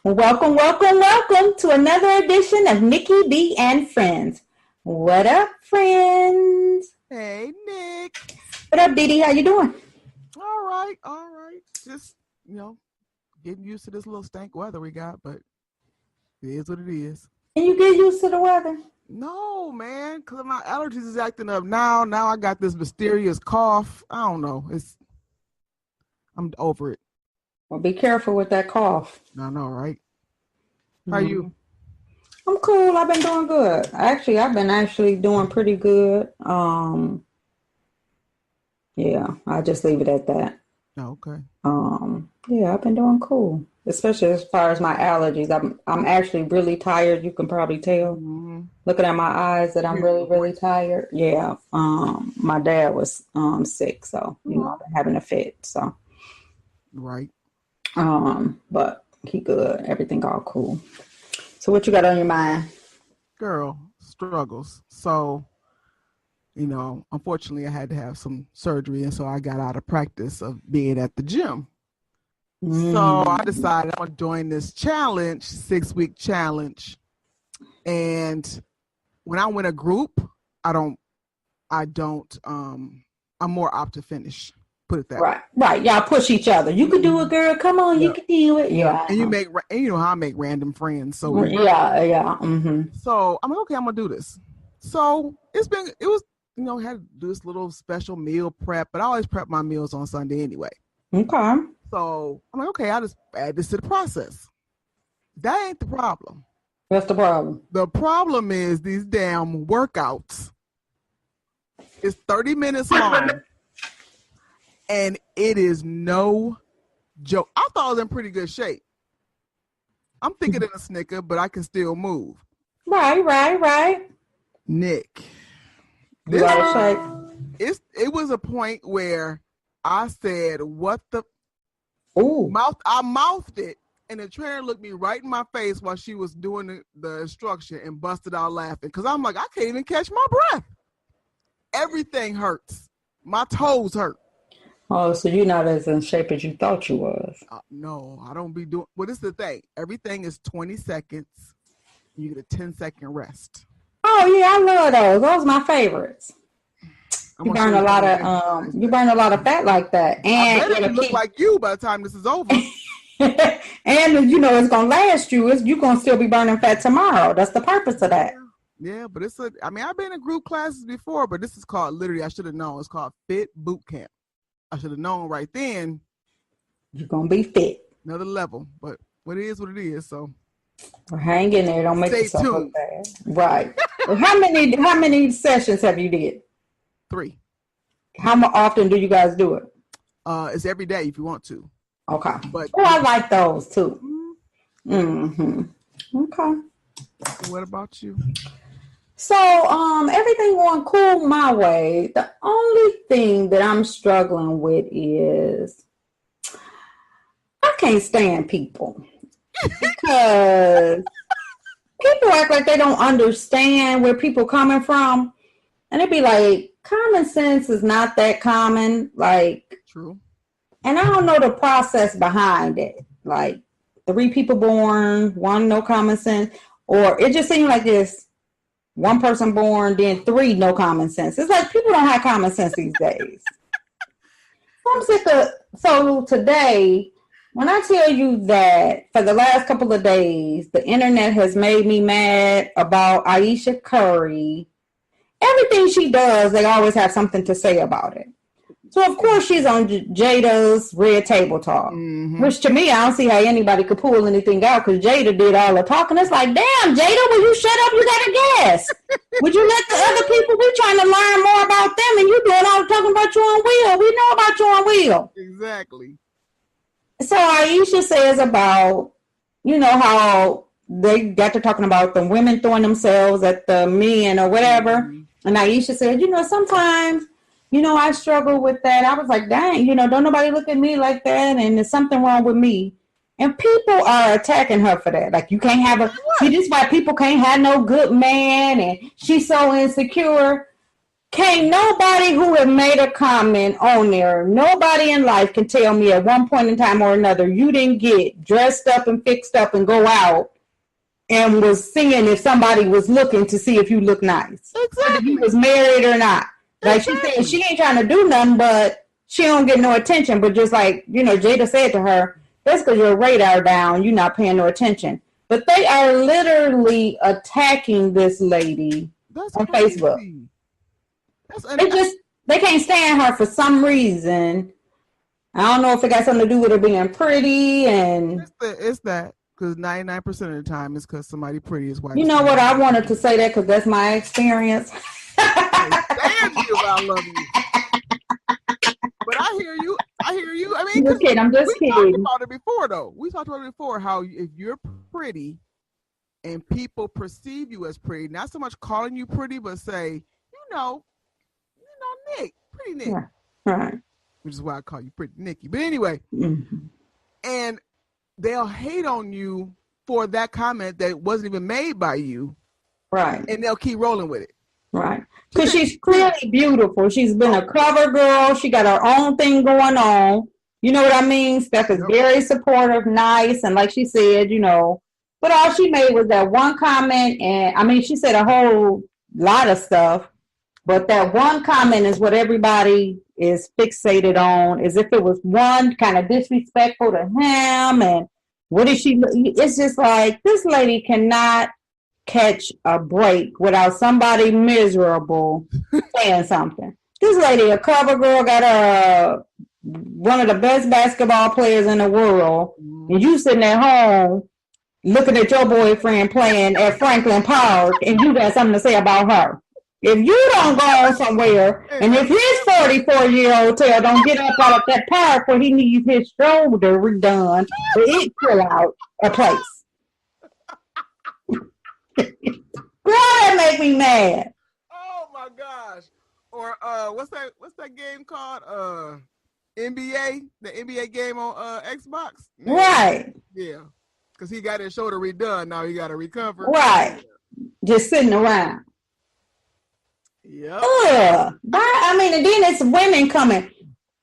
Welcome, welcome, welcome to another edition of Nikki B and Friends. What up, friends? Hey, Nick. What up, Dee Dee? How you doing? All right. Just, getting used to this little stank weather we got, but it is what it is. Can you get used to the weather? No, man, because my allergies is acting up now. Now I got this mysterious cough. I don't know. I'm over it. Well, be careful with that cough. I know, right? How are you? I'm cool. I've been doing good. I've been doing pretty good. Yeah, I'll just leave it at that. Oh, okay. Yeah, I've been doing cool. Especially as far as my allergies. I'm actually really tired. You can probably tell. Mm-hmm. Looking at my eyes that I'm really, really tired. Yeah. My dad was sick, so I've been having a fit. So right. But he good. Everything all cool. So what you got on your mind? Girl, struggles. So, unfortunately I had to have some surgery, and so I got out of practice of being at the gym. So I decided I'm going to join this challenge, 6-week challenge. And when I win a group, I'm more apt to finish. Put it that way. Right. Y'all push each other. You can do it, girl. Come on, you can do it. Yeah. And you know how I make random friends. So yeah. Mm-hmm. So I'm like, okay, I'm gonna do this. So had to do this little special meal prep, but I always prep my meals on Sunday anyway. Okay. So I'm like, okay, I'll just add this to the process. That ain't the problem. What's the problem? The problem is these damn workouts. It's 30 minutes long. And it is no joke. I thought I was in pretty good shape. I'm thicker than a Snicker, but I can still move. Right. Nick. It was a point where I said, what the mouth? I mouthed it, and the trainer looked me right in my face while she was doing the instruction and busted out laughing. Because I'm like, I can't even catch my breath. Everything hurts. My toes hurt. Oh, so you're not as in shape as you thought you was. No, I don't be doing. Well, this is the thing. Everything is 20 seconds. You get a 10-second rest. Oh yeah, I love those. Those are my favorients. You burn a lot of fat like that, and it'll look like you by the time this is over. And it's gonna last you. You're gonna still be burning fat tomorrow. That's the purpose of that. Yeah, but I've been in group classes before, but this is called literally. I should have known. It's called Fit Boot Camp. I should have known right then. You're going to be fit. Another level. But what it is, so. Hang in there. Don't make yourself look bad. Right. How many sessions have you did? 3. How often do you guys do it? It's every day if you want to. Okay. But I like those too. Mm-hmm. Okay. What about you? So, everything going cool my way. The only thing that I'm struggling with is I can't stand people because people act like they don't understand where people coming from, and it'd be like common sense is not that common. Like, true, and I don't know the process behind it. Like 3 people born, 1 no common sense, or it just seemed like this. 1 person born, then 3 no common sense. It's like people don't have common sense these days. I'm sick of. So today, when I tell you that for the last couple of days, the internet has made me mad about Aisha Curry. Everything she does, they always have something to say about it. So, of course, she's on Jada's Red Table Talk, which to me, I don't see how anybody could pull anything out because Jada did all the talking. It's like, damn, Jada, will you shut up? You got to guess. Would you let the other people, we're trying to learn more about them, and you doing all the talking about you on Wheel. We know about you on Wheel. Exactly. So Aisha says about, how they got to talking about the women throwing themselves at the men or whatever. And Aisha said, sometimes, I struggle with that. I was like, dang, don't nobody look at me like that. And there's something wrong with me. And people are attacking her for that. Like, you can't see, this is why people can't have no good man. And she's so insecure. Can't nobody who have made a comment on there, nobody in life can tell me at one point in time or another, you didn't get dressed up and fixed up and go out and was seeing if somebody was looking to see if you look nice. Exactly. Whether you was married or not. Like she said, she ain't trying to do nothing, but she don't get no attention. But just like, Jada said to her, that's because your radar down, you're not paying no attention. But they are literally attacking this lady on Facebook. They can't stand her for some reason. I don't know if it got something to do with her being pretty and it's that because 99% of the time it's because somebody pretty is white. You know what? I wanted to say that because that's my experience. Damn you, I love you. But I hear you. I mean, I'm just kidding. We talked about it before, though. We talked about it before. How if you're pretty and people perceive you as pretty, not so much calling you pretty, but say, Nick, pretty Nick. Yeah. Right. Which is why I call you pretty Nikki. But anyway, and they'll hate on you for that comment that wasn't even made by you. Right. And they'll keep rolling with it. Right. Because she's clearly beautiful. She's been a cover girl. She got her own thing going on. You know what I mean? Steph is very supportive, nice, and like she said, but all she made was that one comment, and I mean, she said a whole lot of stuff, but that one comment is what everybody is fixated on, as if it was one kind of disrespectful to him, and what is she? It's just like, this lady cannot catch a break without somebody miserable saying something. This lady, a cover girl, got one of the best basketball players in the world, and you sitting at home looking at your boyfriend playing at Franklin Park, and you got something to say about her. If you don't go somewhere, and if his 44-year-old tail don't get up out of that park where he needs his shoulder redone, it fill out a place. Girl, that make me mad. Oh my gosh! Or what's that game called? NBA, the NBA game on Xbox. Right. Yeah, because he got his shoulder redone. Now he got to recover. Right. Just sitting around. Yeah. I mean, and then it's women coming.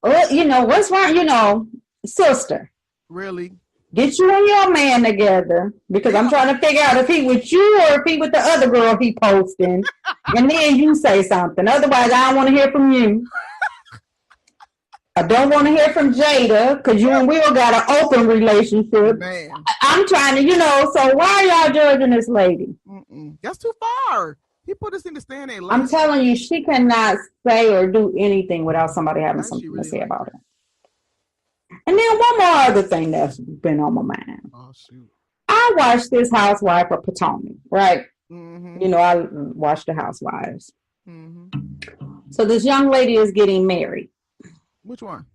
What's wrong? Sister. Really? Get you and your man together, because I'm trying to figure out if he with you or if he with the other girl he posting, and then you say something. Otherwise, I don't want to hear from you. I don't want to hear from Jada, because you and Will got an open relationship. Man. I'm trying to, so why are y'all judging this lady? That's too far. He put us in the stand. I'm telling you, she cannot say or do anything without somebody having something to say about it. And then one more other thing that's been on my mind. Oh, shoot. I watched this Housewife of Potomac, right? Mm-hmm. I watched the Housewives. Mm-hmm. So this young lady is getting married. Which one?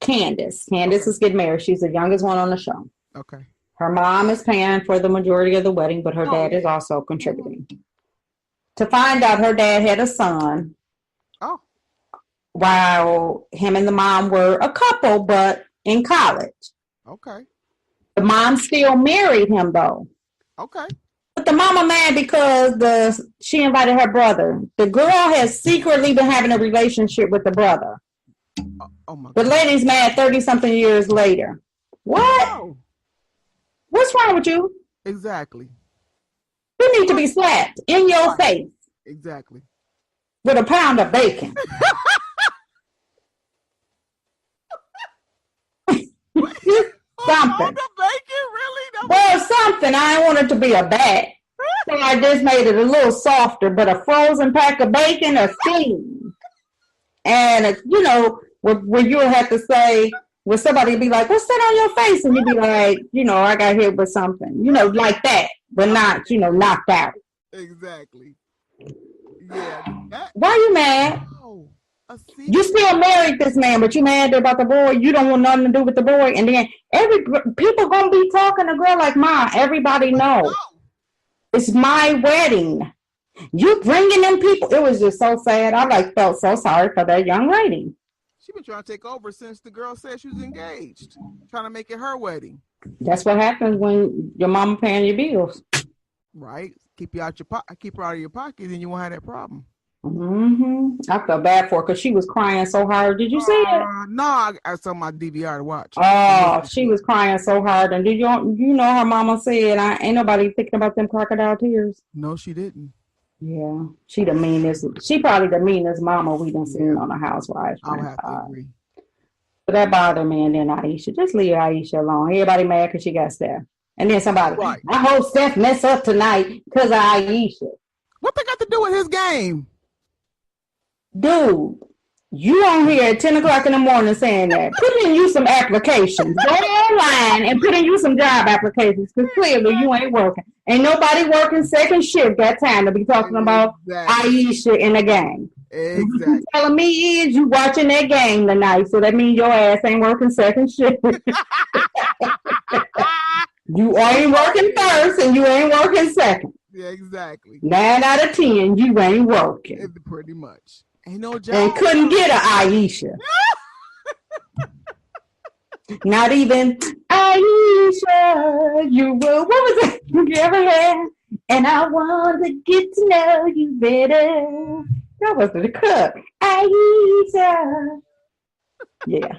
Candace. Candace is getting married. She's the youngest one on the show. Okay. Her mom is paying for the majority of the wedding, but her dad is also contributing. To find out her dad had a son. Oh. While him and the mom were a couple, but in college. Okay. The mom still married him, though. Okay. But the mama mad because she invited her brother. The girl has secretly been having a relationship with the brother. Oh my God. The lady's mad 30-something years later. What? Oh. What's wrong with you? Exactly. You need to be slapped in your face. Exactly. With a pound of bacon. Something. The bacon, really? Well, something. I didn't want it to be a bat. So I just made it a little softer, but a frozen pack of bacon or steam. And, where you'll have to say, where somebody be like, what's that on your face? And you'd be like, I got hit with something, like that, but not, knocked out. Exactly. Yeah. Why are you mad? Oh, you still married this man, but you mad about the boy. You don't want nothing to do with the boy. And then people going to be talking to a girl like Ma. Everybody knows. It's my wedding. You bringing them people. It was just so sad. I felt so sorry for that young lady. She been trying to take over since the girl said she was engaged, trying to make it her wedding. That's what happens when your mama paying your bills. Right. Keep her out of your pocket, then you won't have that problem. I felt bad for her because she was crying so hard. Did you see it? No, I saw my DVR to watch. Oh, she was crying so hard. And did you know her mama said, ain't nobody thinking about them crocodile tears? No, she didn't. Yeah, she the meanest. She probably the meanest mama we done seen on the Housewives. I would have to agree. But that bothered me. And then Aisha, just leave Aisha alone. Everybody mad because she got Steph. And then somebody, right. I hope Steph mess up tonight because of Aisha. What they got to do with his game? Dude, you on here at 10 o'clock in the morning saying that. Put in you some applications. Go online and put in you some job applications because clearly you ain't working. Ain't nobody working second shift got time to be talking about Aisha in the game. Exactly. What you telling me is you watching that game tonight, so that means your ass ain't working second shift. You ain't working first and you ain't working second. Yeah, exactly. 9 out of 10, you ain't working. Pretty much. Ain't no job. And couldn't get an Aisha. Not even Aisha. You will. What was it? You ever had? And I want to get to know you better. That was the cook. Aisha. Yeah.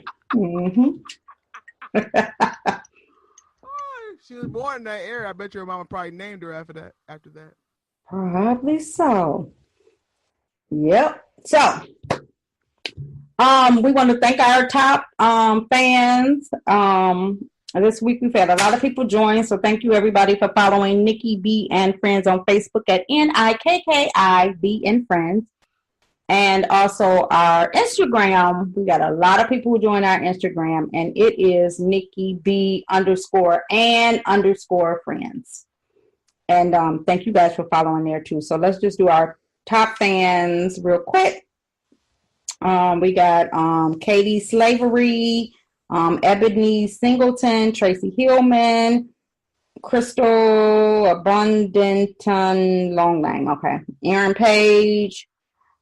She was born in that era. I bet your mama probably named her after that. Probably so. Yep. So, we want to thank our top fans. This week we've had a lot of people join, so thank you everybody for following Nikki B and Friends on Facebook at NIKKI B and Friends. And also our Instagram. We got a lot of people who join our Instagram, and it is Nikki B _and_ friends. And thank you guys for following there too. So let's just do our top fans real quick. We got Katie Slavery, Ebony Singleton, Tracy Hillman, Crystal Abundanton, long name, okay. Aaron Page,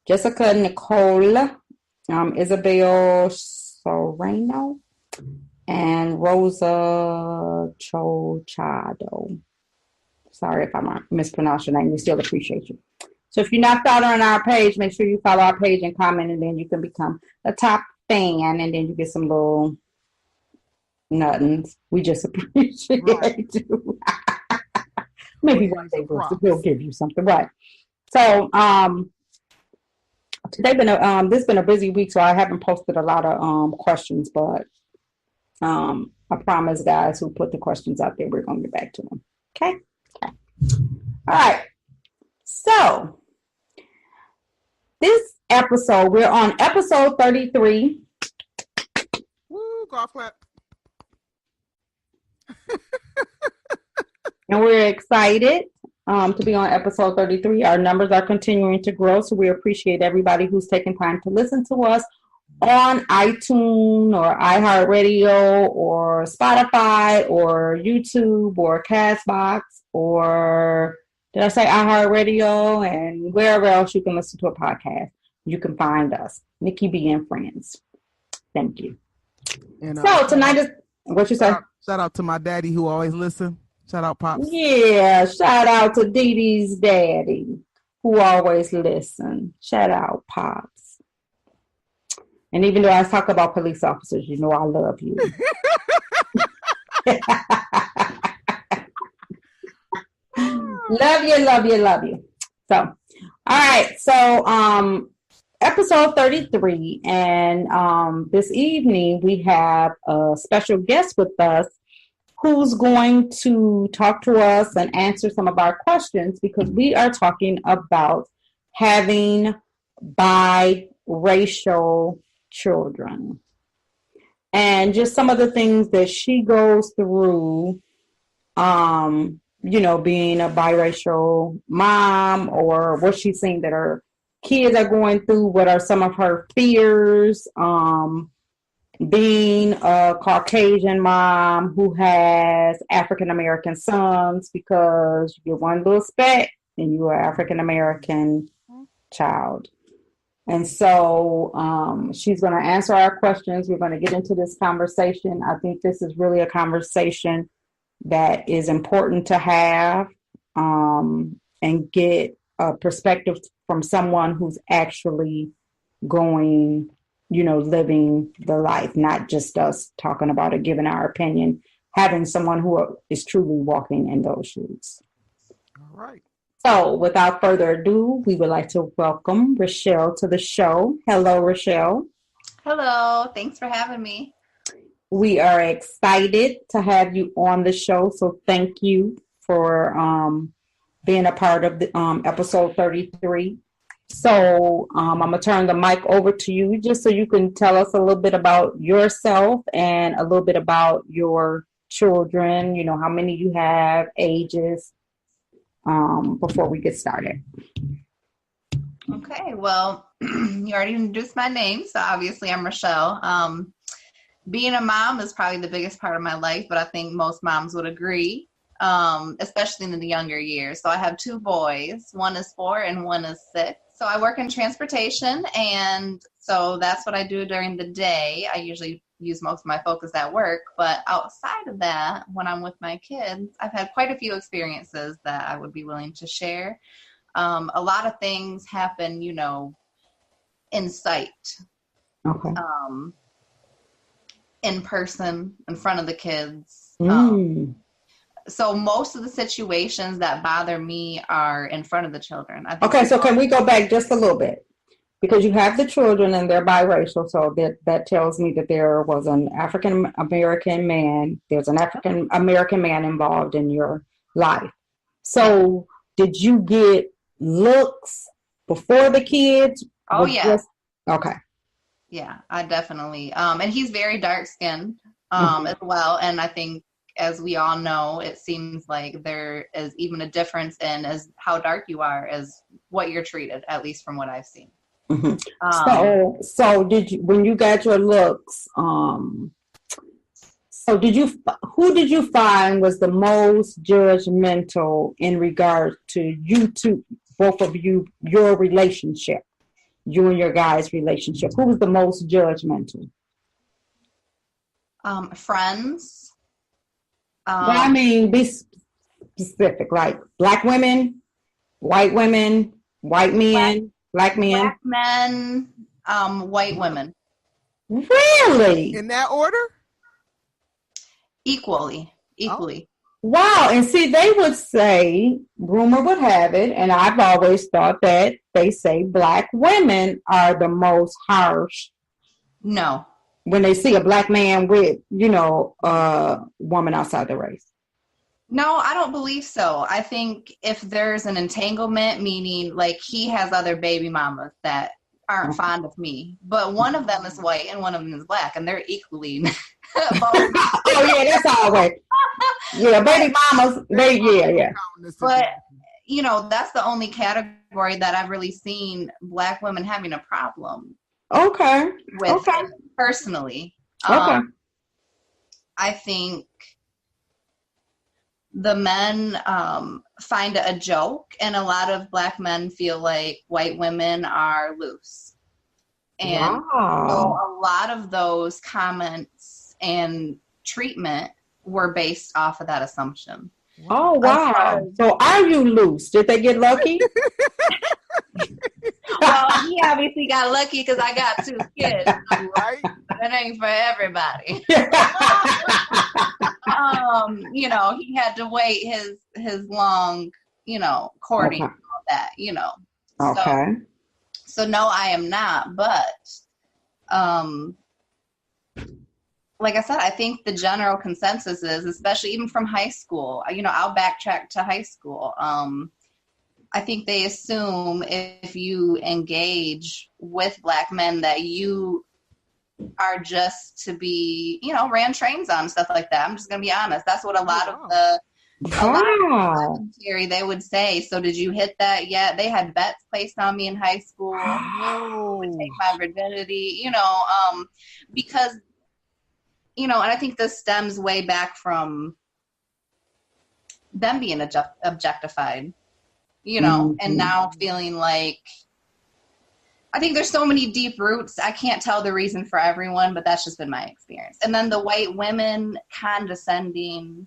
Jessica Nicole, Isabel Soreno, and Rosa Chochado. Sorry if I mispronounced your name. We still appreciate you. So if you're not following our page, make sure you follow our page and comment, and then you can become a top fan, and then you get some little nothings. We just appreciate you. Maybe one day we'll give you something, right? So today this been a busy week, so I haven't posted a lot of questions, but I promise guys who put the questions out there, we're gonna get back to them. Okay. All right. So this episode, we're on episode 33. Woo, golf clap. And we're excited to be on episode 33. Our numbers are continuing to grow, so we appreciate everybody who's taking time to listen to us on iTunes or iHeartRadio or Spotify or YouTube or Castbox or did I say iHeartRadio and wherever else you can listen to a podcast. You can find us, Nikki B and Friends. Thank you. And, so tonight is what you say? Shout out to my daddy who always listen. Shout out, Pops. Yeah, shout out to Dee Dee's daddy who always listen. Shout out, Pops. And even though I talk about police officers, you know I love you. Love you. So, all right. So, episode 33. And this evening we have a special guest with us who's going to talk to us and answer some of our questions because we are talking about having biracial children and just some of the things that she goes through, being a biracial mom or what she's seen that her kids are going through, what are some of her fears, being a Caucasian mom who has African-American sons because you're one little speck and you're an African-American child. And so she's going to answer our questions. We're going to get into this conversation. I think this is really a conversation that is important to have and get a perspective from someone who's actually going, living the life, not just us talking about it, giving our opinion, having someone who is truly walking in those shoes. All right. So without further ado, we would like to welcome Rochelle to the show. Hello, Rochelle. Hello. Thanks for having me. We are excited to have you on the show. So thank you for being a part of the episode 33. So I'm going to turn the mic over to you just so you can tell us a little bit about yourself and a little bit about your children, how many you have, ages, before we get started. Okay, well, you already introduced my name, so obviously I'm Rochelle. Being a mom is probably the biggest part of my life, but I think most moms would agree, especially in the younger years. So I have 2 boys. One is 4 and one is 6. So I work in transportation, and so that's what I do during the day. I usually use most of my focus at work, but outside of that, when I'm with my kids, I've had quite a few experiences that I would be willing to share. A lot of things happen, in sight, Okay. In person, in front of the kids. So most of the situations that bother me are in front of the children. Okay, so can we go back just a little bit? Because you have the children and they're biracial, so that tells me that there was an African-American man, there's an African-American man involved in your life. So did you get looks before the kids? Oh, yeah. Okay. Yeah, I definitely. And he's very dark-skinned as well, and I think, as we all know, it seems like there is even a difference in as how dark you are as what you're treated, at least from what I've seen. Mm-hmm. So did you, when you got your looks, who did you find was the most judgmental in regard to you two, both of you, your relationship, you and your guys' relationship? Who was the most judgmental? Friends. Well, I mean, be specific, like black women, white men, black men. Black men, white women. Really? In that order? Equally. Oh. Wow. And see, they would say, rumor would have it, and I've always thought that they say black women are the most harsh. No. When they see a black man with, a woman outside the race. No, I don't believe so. I think if there's an entanglement, meaning like he has other baby mamas that aren't fond of me, but one of them is white and one of them is black, and they're equally. Oh yeah, that's always. Yeah, baby mamas. Yeah. But that's the only category that I've really seen black women having a problem. Okay. With personally. Okay. I think the men find it a joke, and a lot of black men feel like white women are loose. And so a lot of those comments and treatment were based off of that assumption. Oh, wow. So are you loose? Did they get lucky? Well, he obviously got lucky because I got 2 kids. Right? That ain't for everybody. He had to wait his long, courting and all that, Okay. So no, I am not. But, like I said, I think the general consensus is, especially even from high school, I'll backtrack to high school. I think they assume if you engage with black men that you are just to be, ran trains on, stuff like that. I'm just going to be honest. That's what a lot of the commentary they would say. So did you hit that yet? They had bets placed on me in high school. Would take my virginity, because, and I think this stems way back from them being objectified. And now feeling like, I think there's so many deep roots. I can't tell the reason for everyone, but that's just been my experience. And then the white women condescending,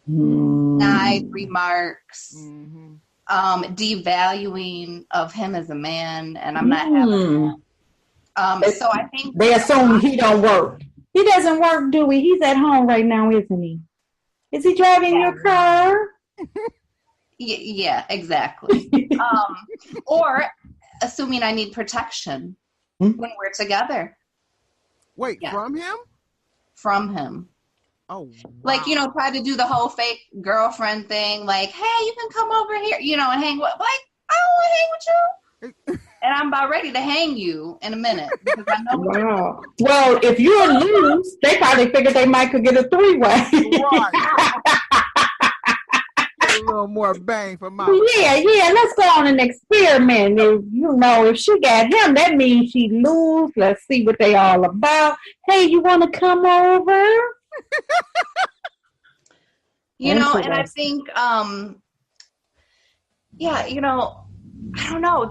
snide remarks. devaluing of him as a man, and I'm not having that. So I think they assume he don't work. He doesn't work, do he? He's at home right now, isn't he? Is he driving your car? Yeah, exactly. Or assuming I need protection when we're together. Wait, from him? From him. Oh, wow. Like, try to do the whole fake girlfriend thing. Like, hey, you can come over here, and hang with. Like, I don't want to hang with you. And I'm about ready to hang you in a minute because I know. Wow. Well, if you're loose, they probably figured they might could get a three-way. Right. A little more bang for my. Yeah. Let's go on an experiment. If she got him, that means she loose. Let's see what they all about. Hey, you want to come over? And I think, I don't know.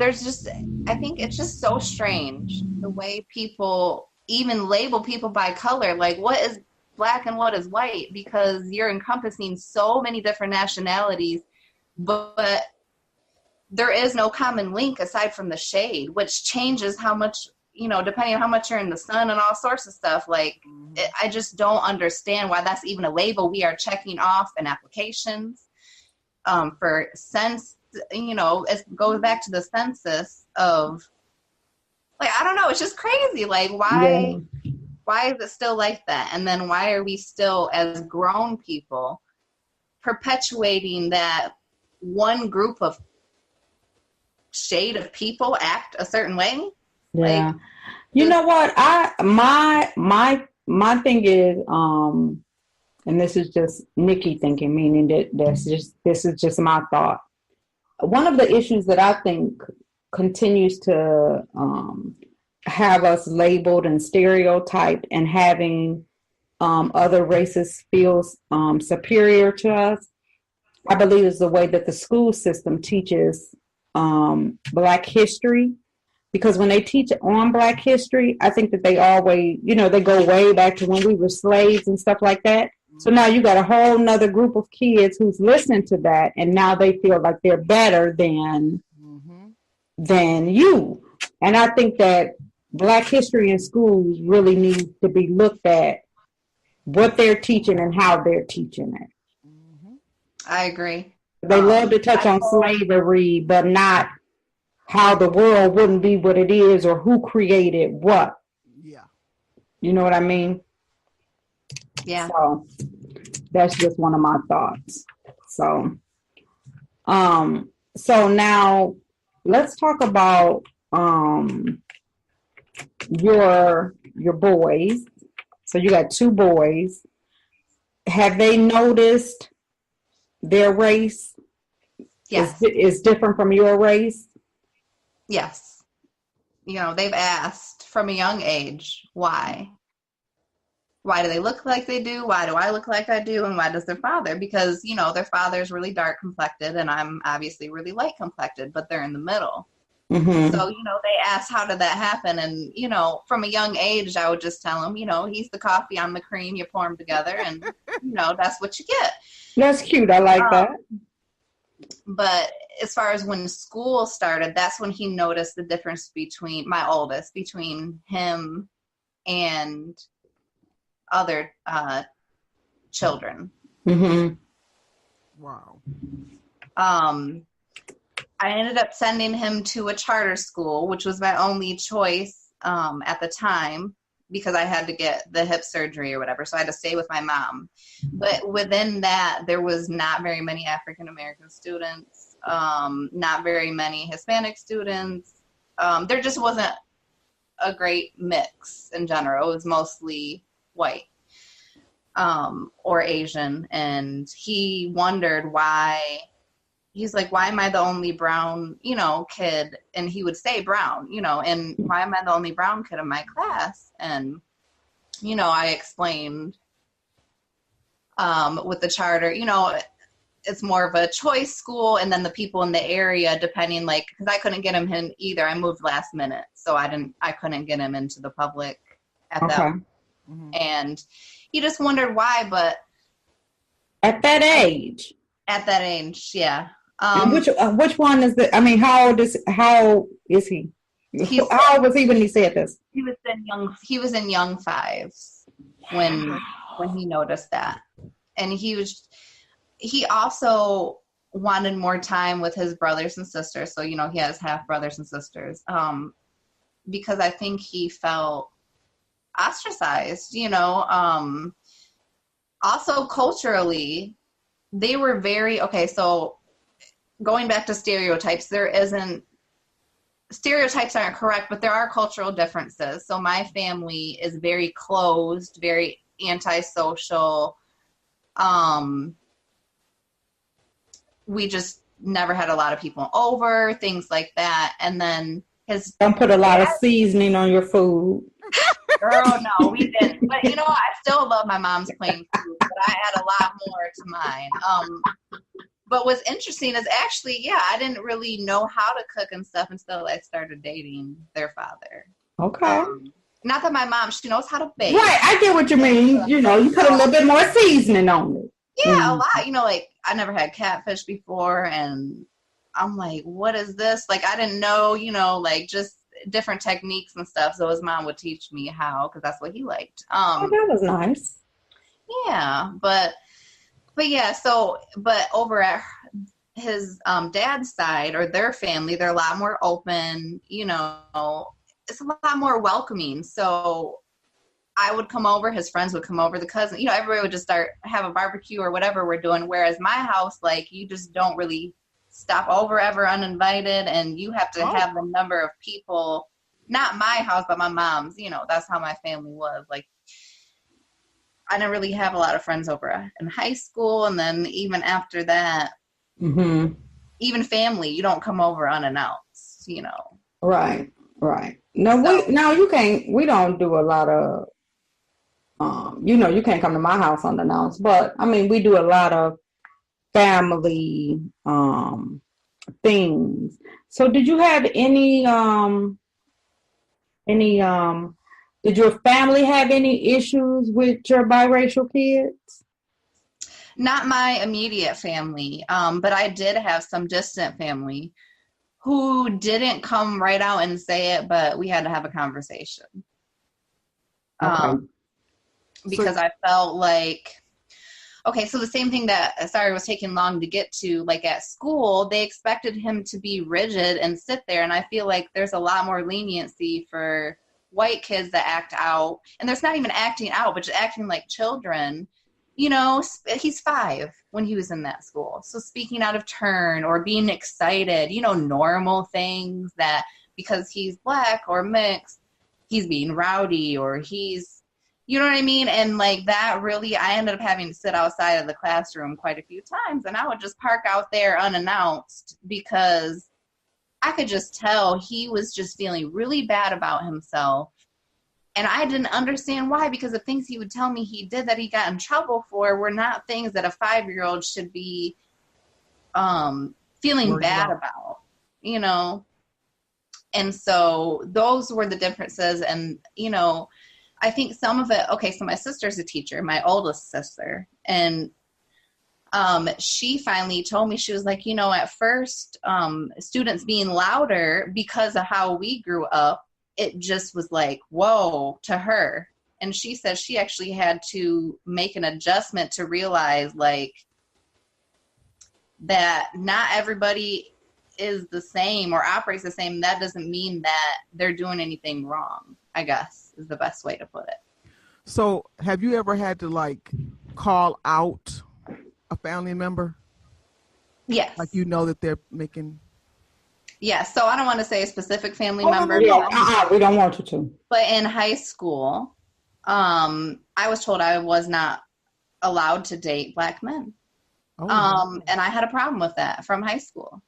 I think it's just so strange the way people even label people by color. Like, what is black and what is white? Because you're encompassing so many different nationalities, but there is no common link aside from the shade, which changes how much, depending on how much you're in the sun and all sorts of stuff. Like, I just don't understand why that's even a label we are checking off in applications for sense. It goes back to the census of, like, I don't know. It's just crazy. Like, why is it still like that? And then why are we still, as grown people, perpetuating that one group of shade of people act a certain way? Yeah. Like, you know what? My thing is, and this is just Nikki thinking, meaning that this is just my thought. One of the issues that I think continues to have us labeled and stereotyped and having other races feel superior to us, I believe is the way that the school system teaches Black history. Because when they teach on Black history, I think that they always, they go way back to when we were slaves and stuff like that. So now you got a whole nother group of kids who's listening to that, and now they feel like they're better than you. And I think that Black history in schools really needs to be looked at, what they're teaching and how they're teaching it. I agree. They love to touch on slavery, but not how the world wouldn't be what it is or who created what. Yeah. You know what I mean? Yeah. So that's just one of my thoughts. So now let's talk about your boys. So you got two boys. Have they noticed their race is different from your race? Yes. They've asked from a young age, why? Why do they look like they do? Why do I look like I do? And why does their father? Because, their father's really dark complected and I'm obviously really light complected, but they're in the middle. Mm-hmm. So, they asked, how did that happen? And, from a young age, I would just tell them, he's the coffee, I'm the cream, you pour them together and, that's what you get. That's cute. I like that. But as far as when school started, that's when he noticed the difference between my oldest, between him and other children. Mm-hmm. Wow. I ended up sending him to a charter school, which was my only choice at the time because I had to get the hip surgery or whatever. So I had to stay with my mom. But within that, there was not very many African-American students, not very many Hispanic students. There just wasn't a great mix in general. It was mostly white or Asian. And he wondered why. He's like, why am I the only brown, kid? And he would say brown, and why am I the only brown kid in my class? And, I explained with the charter, it's more of a choice school. And then the people in the area, depending, because I couldn't get him in either. I moved last minute. So I couldn't get him into the public at that point. Mm-hmm. And he just wondered why, but. At that age, yeah. And which one is the? I mean, how old is he? How old was he when he said this? He was in young fives when he noticed that, and he also wanted more time with his brothers and sisters. So he has half brothers and sisters. Because I think he felt ostracized. Also culturally, they were very okay. So going back to stereotypes, stereotypes aren't correct, but there are cultural differences. So my family is very closed, very antisocial. We just never had a lot of people over, things like that. And then don't put a lot of seasoning on your food. Girl, no, we didn't. But I still love my mom's plain food, but I add a lot more to mine. But what's interesting is actually, I didn't really know how to cook and stuff until I started dating their father. Okay. Not that my mom, she knows how to bake. Right, I get what you mean. You put a little bit more seasoning on it. Yeah, a lot. Like I never had catfish before, and I'm like, what is this? Like I didn't know, like just different techniques and stuff. So his mom would teach me how, because that's what he liked. That was nice. Yeah, but over at his dad's side or their family, they're a lot more open, it's a lot more welcoming. So I would come over, his friends would come over, the cousin, everybody would just have a barbecue or whatever we're doing. Whereas my house, like you just don't really stop over ever uninvited, and you have to have the number of people, not my house, but my mom's, that's how my family was. Like I didn't really have a lot of friends over in high school. And then even after that, even family, you don't come over unannounced, Right. No, you can't. We don't do a lot of, you can't come to my house unannounced, but I mean, we do a lot of family, things. So did you have did your family have any issues with your biracial kids? Not my immediate family, but I did have some distant family who didn't come right out and say it, but we had to have a conversation. Okay. Because I felt like, so the same thing that was taking long to get to, like at school, they expected him to be rigid and sit there. And I feel like there's a lot more leniency for white kids that act out. And there's not even acting out, but just acting like children. He's 5 when he was in that school. So speaking out of turn or being excited, normal things that because he's black or mixed, he's being rowdy or he's, you know what I mean? And like that really, I ended up having to sit outside of the classroom quite a few times, and I would just park out there unannounced because I could just tell he was just feeling really bad about himself. And I didn't understand why, because the things he would tell me he did that he got in trouble for were not things that a 5-year-old should be feeling bad about, And so those were the differences. And, I think some of it, so my sister's a teacher, my oldest sister, and she finally told me, she was like, at first, students being louder because of how we grew up, it just was like, whoa, to her. And she said she actually had to make an adjustment to realize, like, that not everybody is the same or operates the same. That doesn't mean that they're doing anything wrong, I guess, is the best way to put it. So have you ever had to, like, call out a family member? Yes. Like, that they're making... Yes. So I don't want to say a specific family member. Yeah, we don't want you to. But in high school, I was told I was not allowed to date black men. And I had a problem with that from high school.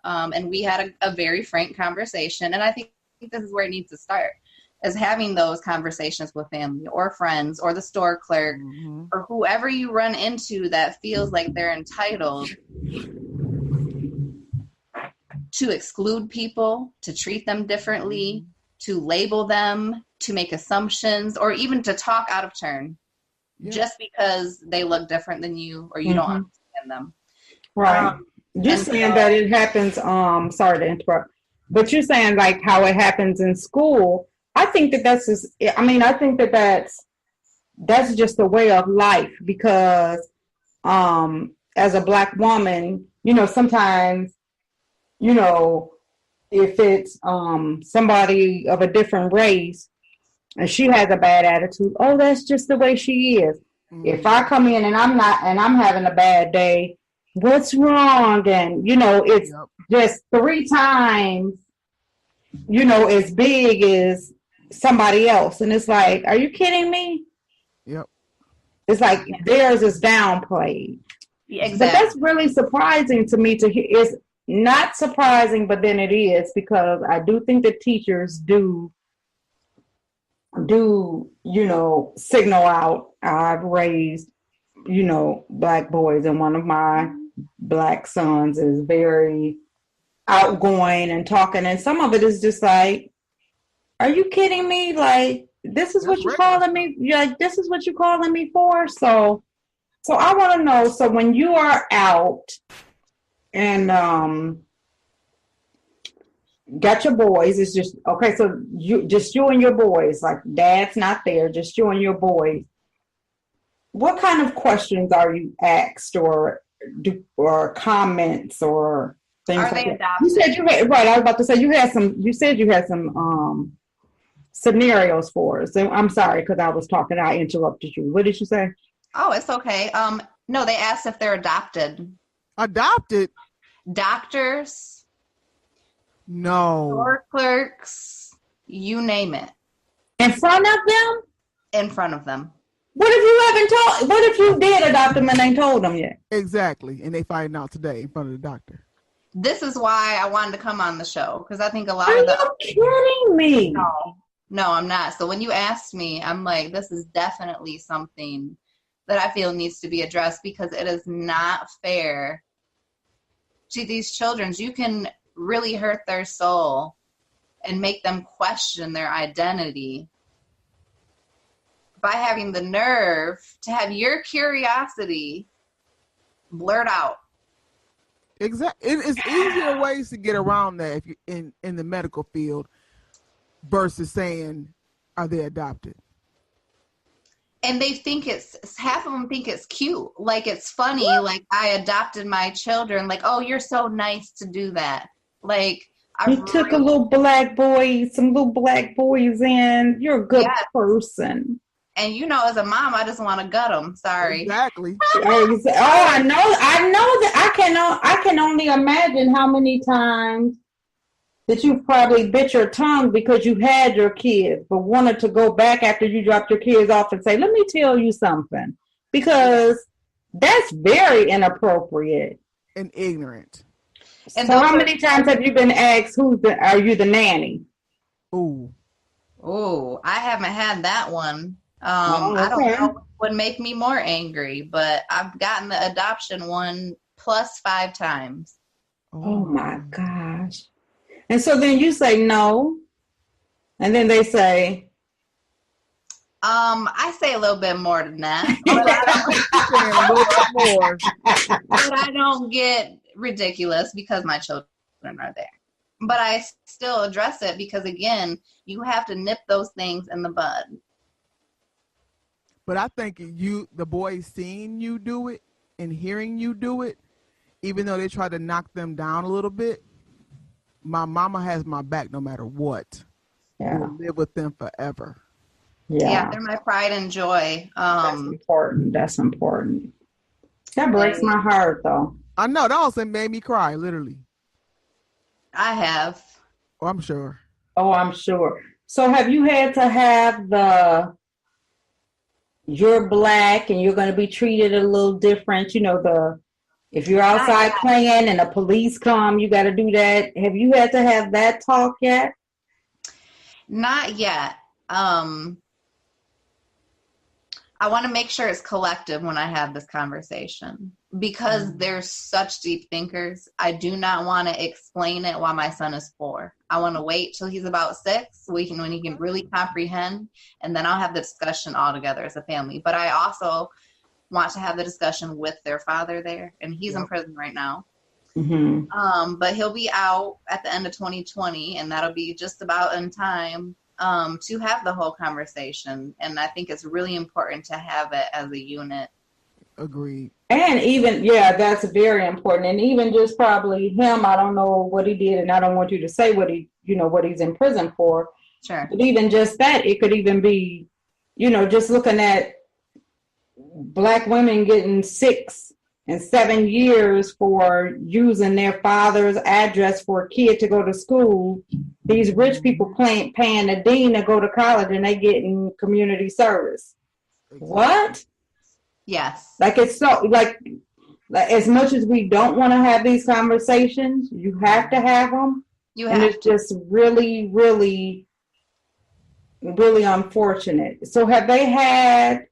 And we had a very frank conversation. And I think this is where it needs to start, is having those conversations with family or friends or the store clerk or whoever you run into that feels like they're entitled to exclude people, to treat them differently, to label them, to make assumptions, or even to talk out of turn just because they look different than you or you don't understand them. Right. You're saying that it happens, sorry to interrupt, but you're saying like how it happens in school. I think that that's just, I mean, I think that that's just a way of life because as a Black woman, you know, sometimes, you know, if it's somebody of a different race and she has a bad attitude, oh, that's just the way she is. Mm-hmm. If I come in and I'm having a bad day, what's wrong? And, you know, it's just 3 times, you know, as big as somebody else. And it's like, are you kidding me? Yep. It's like theirs is downplayed. Yeah, exactly. But that's really surprising to me to hear. It's not surprising, but then it is, because I do think that teachers do, you know, signal out. I've raised, you know, Black boys, and one of my Black sons is very outgoing and talking, and some of it is just like, are you kidding me? Like, this is what you're calling me? Like, this is what you're calling me for? So I want to know, so when you are out and got your boys, it's just, okay, so you and your boys, like dad's not there, just you and your boys. What kind of questions are you asked, or comments or things like that? Adopted? You said you had, right, I was about to say you said you had some scenarios for us. So I'm sorry, because I was talking, I interrupted you. What did you say? Oh, it's okay. No, they asked if they're adopted. Adopted? Doctors. No. Store clerks. You name it. In front of them? In front of them. What if you did adopt them and ain't told them yet? Exactly. And they find out today in front of the doctor. This is why I wanted to come on the show, because I think a lot of the... Are you kidding me? No, I'm not. So when you asked me, I'm like, this is definitely something that I feel needs to be addressed, because it is not fair to these children. You can really hurt their soul and make them question their identity by having the nerve to have your curiosity blurt out. Exactly. It's easier ways to get around that if you're in the medical field versus saying, are they adopted? And they think half of them think it's cute. Like, it's funny. What? Like, I adopted my children. Like, oh, you're so nice to do that. Like, you took some little black boys in. You're a good person. And, you know, as a mom, I just want to gut them. Sorry. Exactly. Oh, I know that. I can only imagine how many times that you probably bit your tongue because you had your kids, but wanted to go back after you dropped your kids off and say, let me tell you something. Because that's very inappropriate. And ignorant. And so how many times have you been asked, are you the nanny? Oh, I haven't had that one. I don't know what would make me more angry, but I've gotten the adoption one plus 5 times. Oh my gosh. And so then you say no, and then they say, I say a little bit more than that. But I don't get ridiculous because my children are there. But I still address it because, again, you have to nip those things in the bud. But I think the boys seeing you do it and hearing you do it, even though they try to knock them down a little bit, my mama has my back no matter what. Yeah. We'll live with them forever. Yeah, they're my pride and joy. That's important. That breaks my heart, though. I know. That also made me cry, literally. I have. Oh, I'm sure. So have you had to have you're black and you're going to be treated a little different, you know, if you're outside playing and the police come, you got to do that. Have you had to have that talk yet? Not yet. I want to make sure it's collective when I have this conversation because they're such deep thinkers. I do not want to explain it while my son is 4. I want to wait till he's about 6 when he can really comprehend, and then I'll have the discussion all together as a family. But I also want to have the discussion with their father there, and he's in prison right now. But he'll be out at the end of 2020, and that'll be just about in time to have the whole conversation. And I think it's really important to have it as a unit. Agreed. And even, yeah, that's very important. And even just probably him, I don't know what he did, and I don't want you to say what what he's in prison for. Sure. But even just that, it could even be, just looking at Black women getting 6 and 7 years for using their father's address for a kid to go to school. These rich people paying the dean to go to college, and they getting community service. What? Yes. Like, it's so, like as much as we don't want to have these conversations, you have to have them. And it's just really, really, really unfortunate. So have they had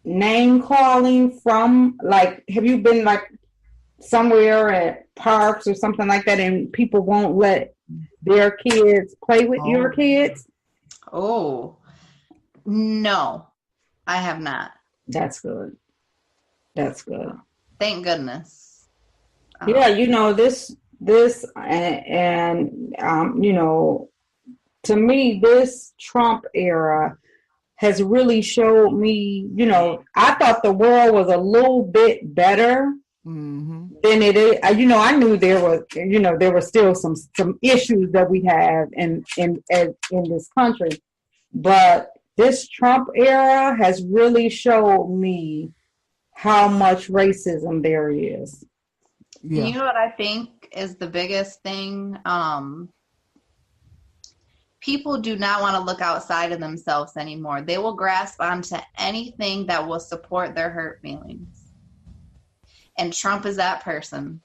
name calling from, like, have you been like somewhere at parks or something like that, and people won't let their kids play with your kids? Oh, no, I have not. That's good. That's good. Thank goodness. Yeah, this and to me, this Trump era has really showed me, I thought the world was a little bit better than it is. I knew there were still some issues that we have in this country, but this Trump era has really showed me how much racism there is. Yeah. You know what I think is the biggest thing? People do not want to look outside of themselves anymore. They will grasp onto anything that will support their hurt feelings. And Trump is that person.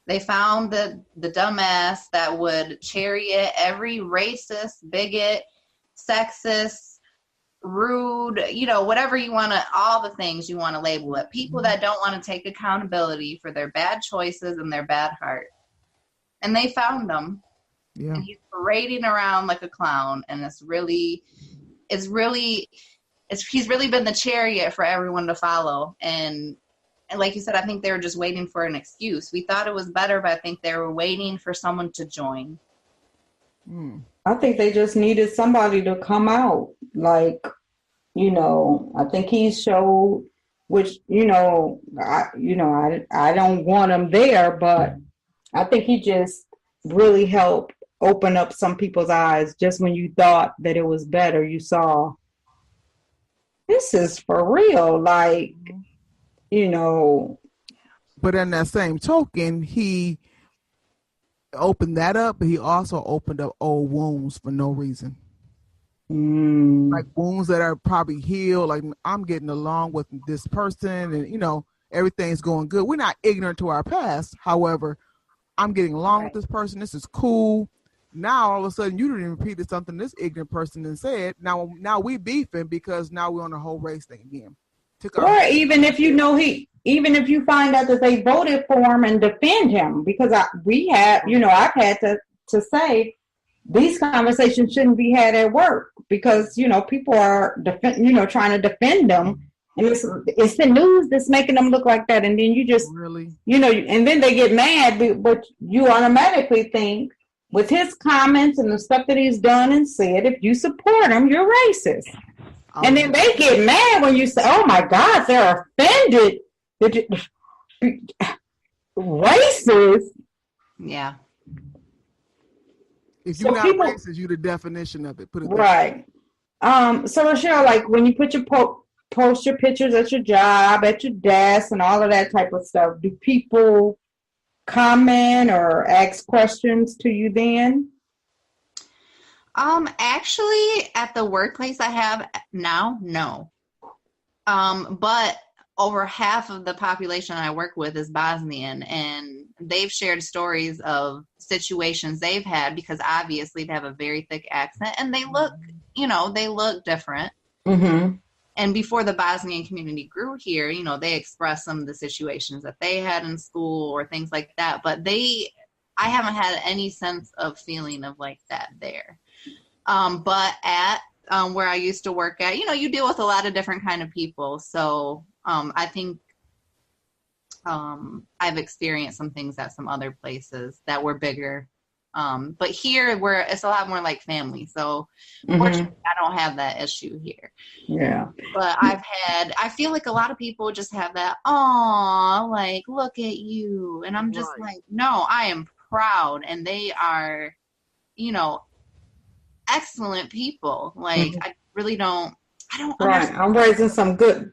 They found the dumbass that would chariot every racist, bigot, sexist, rude, whatever you want to, all the things you want to label it. People that don't want to take accountability for their bad choices and their bad heart. And they found them. Yeah. And he's parading around like a clown, and he's really been the chariot for everyone to follow. And like you said, I think they were just waiting for an excuse. We thought it was better, but I think they were waiting for someone to join. I think they just needed somebody to come out. Like, I think he showed, which, I don't want him there, but I think he just really helped open up some people's eyes. Just when you thought that it was better, you saw this is for real. Like, But in that same token, he opened that up, but he also opened up old wounds for no reason. Like wounds that are probably healed. Like, I'm getting along with this person, and everything's going good. We're not ignorant to our past. However, I'm getting along with this person. This is cool. Now all of a sudden you didn't repeat something this ignorant person then said. Now we beefing because now we're on the whole race thing again. Or even if even if you find out that they voted for him and defend him, because I've had to say these conversations shouldn't be had at work, because people are trying to defend them, and it's the news that's making them look like that, and then you just really and then they get mad, but you automatically think with his comments and the stuff that he's done and said, if you support him, you're racist. And then they get mad when you say, oh my God, they're offended. Racist? Yeah. If you're not racist, you're the definition of it. Put it right. So Rochelle, like when you put your post your pictures at your job, at your desk, and all of that type of stuff, do people comment or ask questions to you then? Actually, at the workplace I have now, no. But over half of the population I work with is Bosnian, and they've shared stories of situations they've had, because obviously they have a very thick accent and they look, they look different. Mm-hmm. And before the Bosnian community grew here, they expressed some of the situations that they had in school or things like that. But I haven't had any sense of feeling of like that there. But at where I used to work at, you deal with a lot of different kind of people. So I think I've experienced some things at some other places that were bigger. But here where it's a lot more like family. So fortunately I don't have that issue here. Yeah. But I feel like a lot of people just have that, oh, like, look at you. And I'm just like, no, I am proud. And they are, you know, excellent people. Like, I really don't understand. I'm raising some good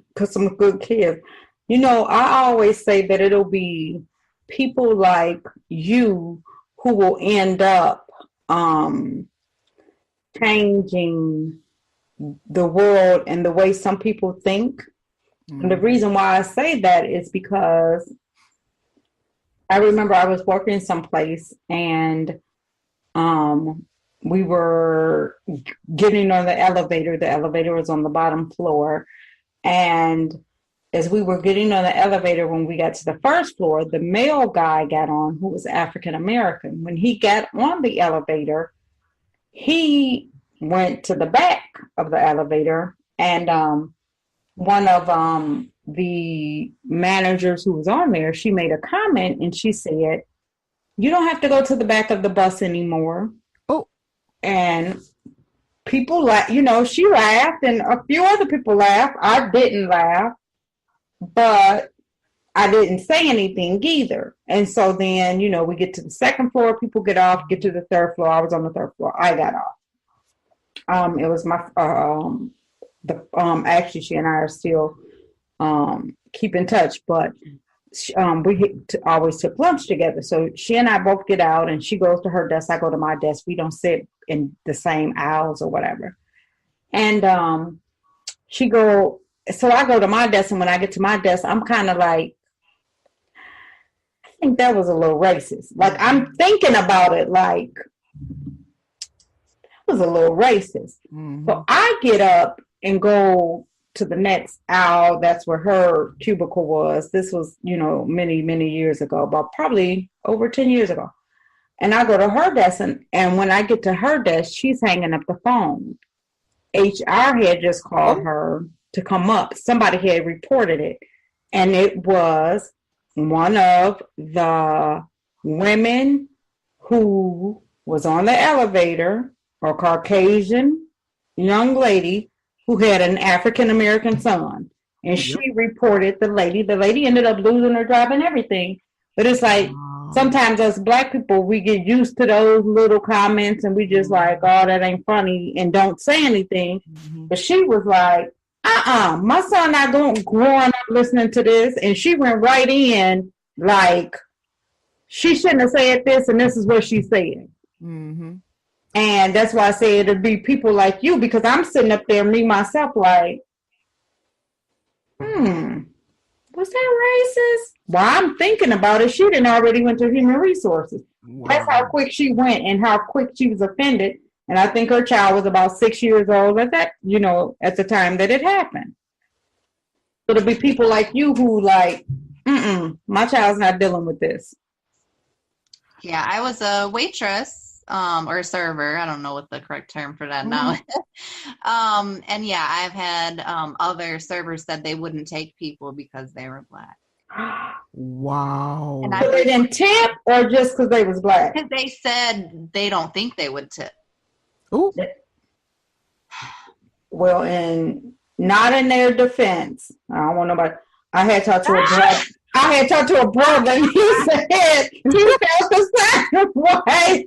kids. You know, I always say that it'll be people like you who will end up changing the world and the way some people think. And the reason why I say that is because I remember I was working someplace and we were getting on the elevator. The elevator was on the bottom floor. And as we were getting on the elevator, when we got to the first floor, the male guy got on, who was African American. When he got on the elevator, he went to the back of the elevator, and one of the managers who was on there, she made a comment, and she said, "You don't have to go to the back of the bus anymore." Oh, and people laughed. You know, she laughed, and a few other people laughed. I didn't laugh, but I didn't say anything either. And so then, you know, we get to the second floor, people get off, get to the third floor. I was on the third floor. I got off. It was my, actually she and I are still, keep in touch, but, we always took lunch together. So she and I both get out and she goes to her desk. I go to my desk. We don't sit in the same aisles or whatever. And, so I go to my desk, and when I get to my desk, I'm kind of like, I think that was a little racist. Like, I'm thinking about it like, that was a little racist. So I get up and go to the next aisle. That's where her cubicle was. This was, you know, many, many years ago, but probably over 10 years ago. And I go to her desk, and when I get to her desk, she's hanging up the phone. HR had just called her to come up. Somebody had reported it, and it was one of the women who was on the elevator, a Caucasian young lady who had an African American son, and she reported the lady. The lady ended up losing her job and everything. But it's like sometimes us Black people, we get used to those little comments, and we just like, oh, that ain't funny, and don't say anything. But she was like, my son not growing up listening to this. And she went right in like, she shouldn't have said this, and this is what she said. And that's why I say it'd be people like you, because I'm sitting up there, me, myself, like, was that racist? While I'm thinking about it, she didn't already went to human resources. That's how quick she went and how quick she was offended. And I think her child was about 6 years old at that, you know, at the time that it happened. So there'll be people like you who like, my child's not dealing with this. Yeah, I was a waitress or a server. I don't know what the correct term for that now is. And yeah, I've had other servers said they wouldn't take people because they were Black. Wow. And so they didn't tip, or just because they was Black? Because they said they don't think they would tip. Ooh. Well, and not in their defense. I don't want nobody. I had talked to a brother, and he said he felt the same way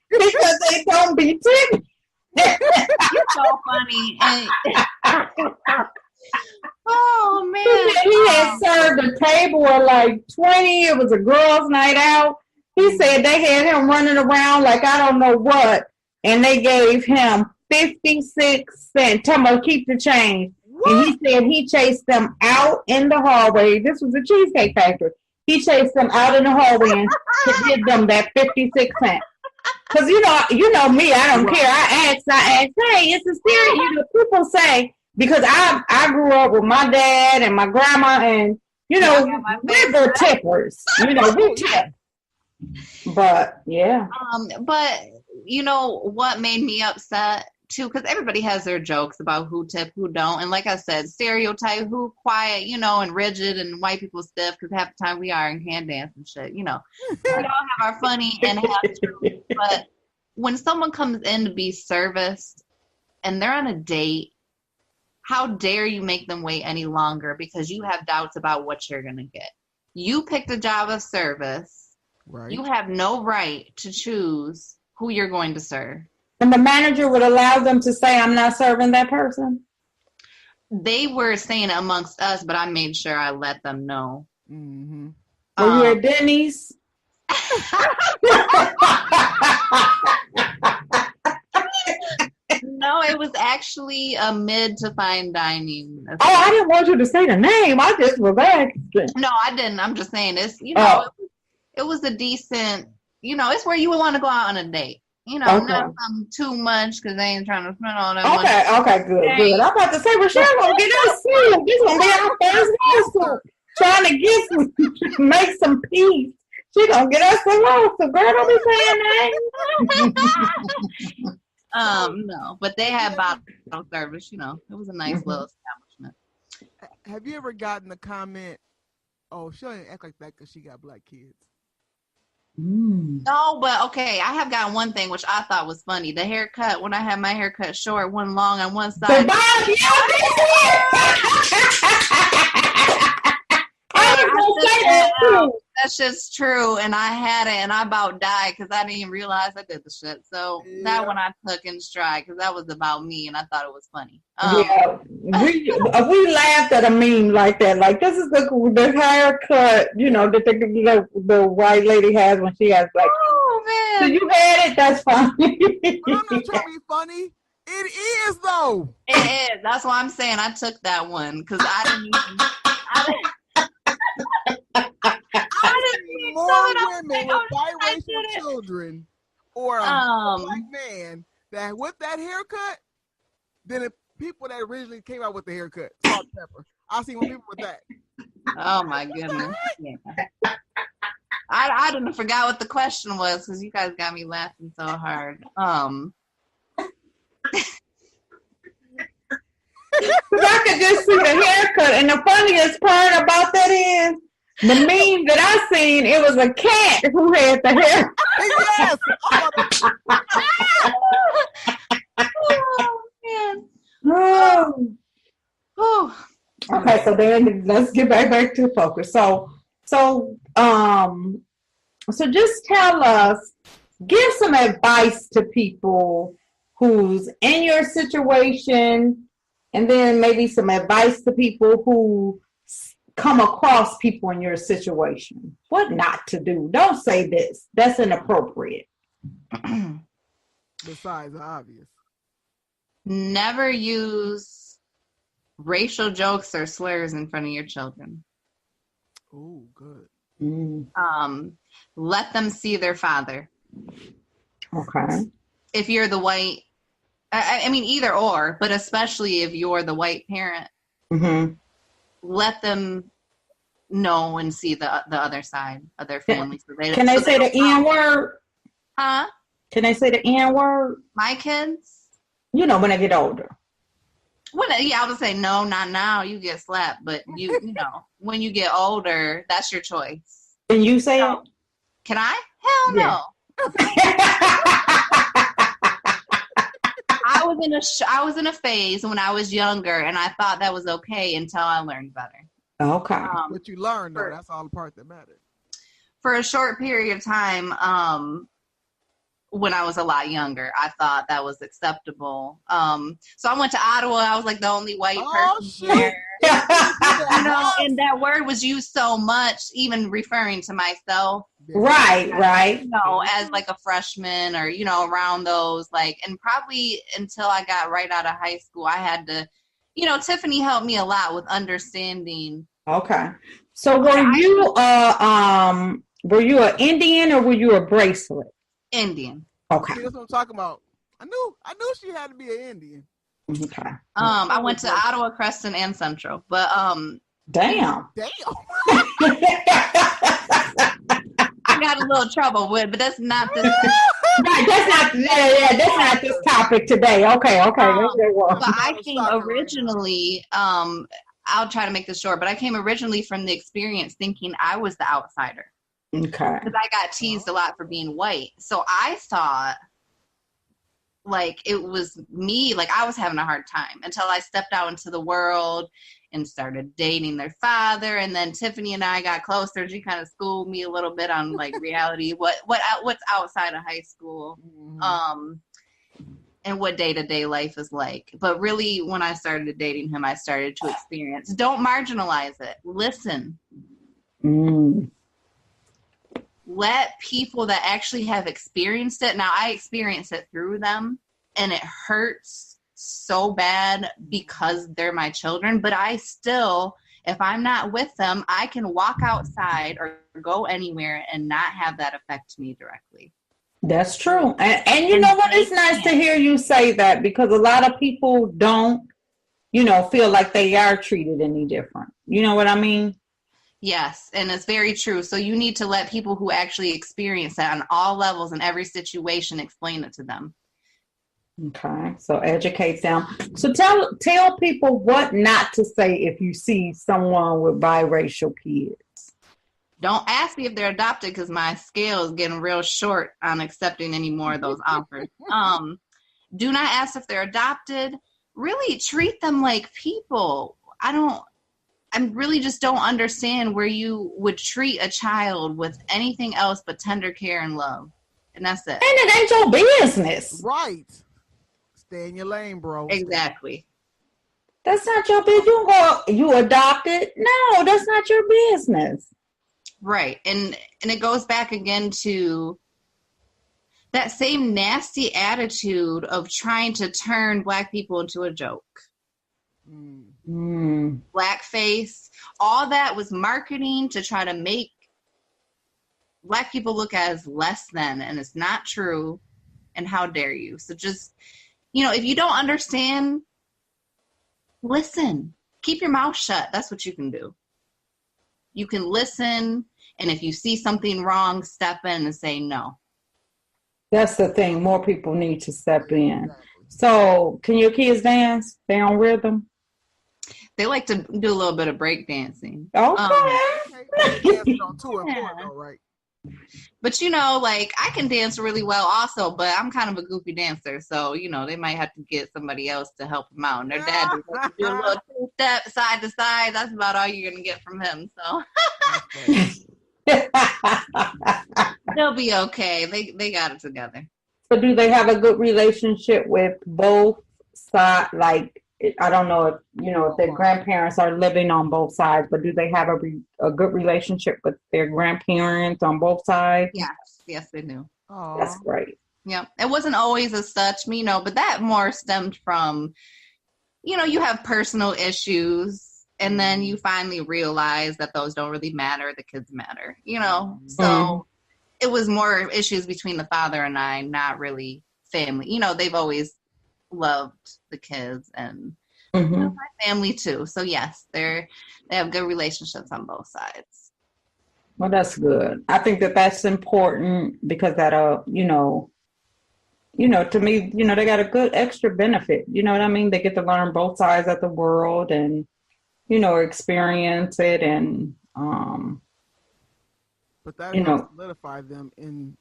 because they don't be tipping. You're so funny. Oh man! He had served a table of like 20. It was a girls' night out. He said they had him running around like I don't know what. And they gave him 56 cents. Tell him, keep the change. What? And he said he chased them out in the hallway. This was a Cheesecake Factory. He chased them out in the hallway and to give them that 56 cents. Because, you know me, I don't care. I asked, hey, it's a serious, people say, because I grew up with my dad and my grandma, and, we're the tippers. We tip. But, yeah. But, what made me upset too, because everybody has their jokes about who tip, who don't. And like I said, stereotype, who quiet, and rigid, and white people stiff, because half the time we are in hand dance and shit, We all have our funny and have truth. But when someone comes in to be serviced and they're on a date, how dare you make them wait any longer because you have doubts about what you're going to get? You picked a job of service. Right. You have no right to choose who you're going to serve. And the manager would allow them to say, I'm not serving that person? They were saying it amongst us, but I made sure I let them know. Mm-hmm. Were you at Denny's? No, it was actually a mid to fine dining. Oh, I didn't want you to say the name. I just was asking. No, I didn't. I'm just saying this. It was a decent. It's where you would want to go out on a date. Not something too much because they ain't trying to spend all that money. Okay, good. I'm about to say, Rochelle gonna get us serious. This gonna be our first episode. Trying to make some peace. She gonna get us along. So girl, don't be saying names. No, but they had bottle service. It was a nice little establishment. Have you ever gotten the comment, "Oh, she don't act like that because she got black kids"? No, but okay, I have got one thing which I thought was funny. The haircut, when I had my hair cut short, one long on one side. That's just true, and I had it, and I about died because I didn't even realize I did the shit. So that one I took in stride because that was about me, and I thought it was funny. We laughed at a meme like that. Like, this is the haircut, that the white lady has when she has black. Oh man! So you had it. That's fine. But I'm not trying to be funny. It is though. It is. That's why I'm saying I took that one because I didn't even. More women with biracial children or a black man that with that haircut than the people that originally came out with the haircut. Salt and pepper. I've seen more people with that. Oh my goodness. Yeah. I didn't forgot what the question was because you guys got me laughing so hard. I could just see the haircut, and the funniest part about that is the meme that I seen. It was a cat who had the hair. Yes. Oh man. Oh. Okay, so then let's get back to focus. So just tell us, give some advice to people who's in your situation, and then maybe some advice to people who come across people in your situation. What not to do. Don't say this. That's inappropriate. Besides the obvious. Never use racial jokes or slurs in front of your children. Oh, good. Let them see their father. Okay. If you're the white, I mean, either or, but especially if you're the white parent, let them know and see the other side of their family. Can they say the N word? Huh? Can they say the N word? My kids? When they get older. I would say no, not now. You get slapped, but when you get older, that's your choice. Can you say it? Can I? Hell no. I was in a phase when I was younger, and I thought that was okay until I learned better. Okay. What you learned, though, that's all the part that matters. For a short period of time, when I was a lot younger, I thought that was acceptable. So I went to Ottawa. I was like the only white person there. And that word was used so much, even referring to myself. Right. As like a freshman or, around those, and probably until I got right out of high school, I had to, Tiffany helped me a lot with understanding. Okay. So were you an Indian or were you a bracelet? Indian. Okay. See, that's what I'm talking about. I knew she had to be an Indian. Okay. I went to Ottawa, Creston, and Central, but damn. I got a little trouble with, but that's not the Right, that's not this topic today. Okay. But I came originally, I'll try to make this short, but I came originally from the experience thinking I was the outsider. Okay. Because I got teased a lot for being white. So I thought like it was me, like I was having a hard time until I stepped out into the world and started dating their father. And then Tiffany and I got closer. She kind of schooled me a little bit on like reality, what's outside of high school, and what day-to-day life is like. But really, when I started dating him, I started to experience. Don't marginalize it. Listen. Let people that actually have experienced it. Now, I experienced it through them, and it hurts so bad because they're my children. But I still, if I'm not with them, I can walk outside or go anywhere and not have that affect me directly. That's true. And you know what? It's nice to hear you say that, because a lot of people don't, feel like they are treated any different. You know what I mean? Yes, and it's very true. So you need to let people who actually experience that on all levels in every situation explain it to them. Okay, so educate them. So tell people what not to say if you see someone with biracial kids. Don't ask me if they're adopted, because my scale is getting real short on accepting any more of those offers. Do not ask if they're adopted. Really treat them like people. I really just don't understand where you would treat a child with anything else but tender care and love. And that's it. And it ain't your business. Right. Stay in your lane, bro. Exactly. That's not your business. You adopted? No, that's not your business. Right. And it goes back again to that same nasty attitude of trying to turn Black people into a joke. Blackface, all that was marketing to try to make Black people look as less than, and it's not true. And how dare you? So just, if you don't understand, listen. Keep your mouth shut. That's what you can do. You can listen, and if you see something wrong, step in and say no. That's the thing. More people need to step in. So, can your kids dance? They on rhythm? They like to do a little bit of break dancing. Okay. Right. But I can dance really well also, but I'm kind of a goofy dancer, so they might have to get somebody else to help them out. And their dad do a little two-step side to side. That's about all you're gonna get from him. So they'll be okay. They got it together. So do they have a good relationship with both sides? Like, I don't know if their grandparents are living on both sides, but do they have a good relationship with their grandparents on both sides? Yes, they do. Aww. That's great. Yeah, it wasn't always as such, but that more stemmed from, you have personal issues, and then you finally realize that those don't really matter. The kids matter, So it was more issues between the father and I, not really family. They've always loved the kids and my family too. So yes, they have good relationships on both sides. Well, that's good. I think that's important, because that to me, they got a good extra benefit. You know what I mean? They get to learn both sides of the world and experience it, and but that helps solidify them in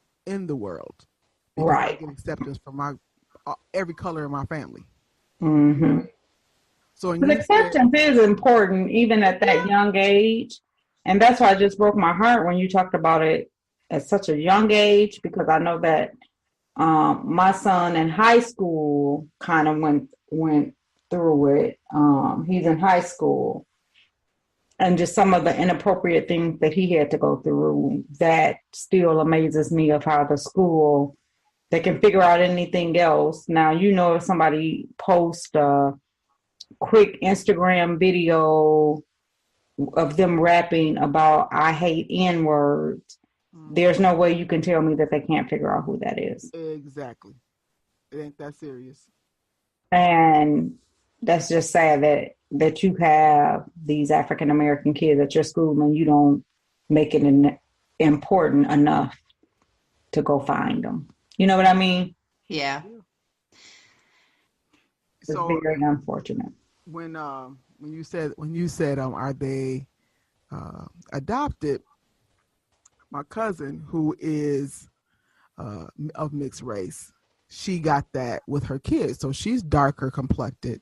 the world, right? I get acceptance from every color in my family. Mm-hmm. So acceptance is important, even at that young age, and that's why it just broke my heart when you talked about it at such a young age, because I know that my son in high school kind of went through it. He's in high school, and just some of the inappropriate things that he had to go through, that still amazes me, of how the school, they can figure out anything else. Now, if somebody posts a quick Instagram video of them rapping about "I hate N-words," there's no way you can tell me that they can't figure out who that is. Exactly. It ain't that serious. And that's just sad that you have these African American kids at your school and you don't make it important enough to go find them. You know what I mean? Yeah. It's very unfortunate. When you said are they adopted, my cousin who is of mixed race, she got that with her kids. So she's darker complected,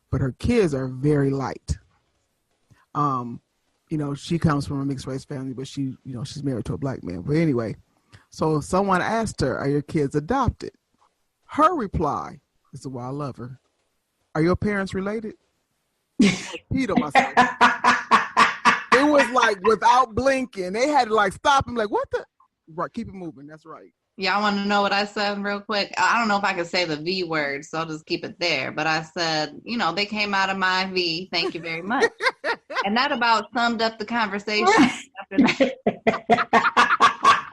but her kids are very light. She comes from a mixed race family, but she's married to a black man. But anyway, so someone asked her, "Are your kids adopted?" Her reply is, "Well, I love her." Are your parents related? Peter, myself. It was like without blinking. They had to like stop and like, what the? Right, keep it moving. That's right. Yeah, I want to know what I said real quick. I don't know if I can say the V word, so I'll just keep it there. But I said, they came out of my V. Thank you very much. And that about summed up the conversation.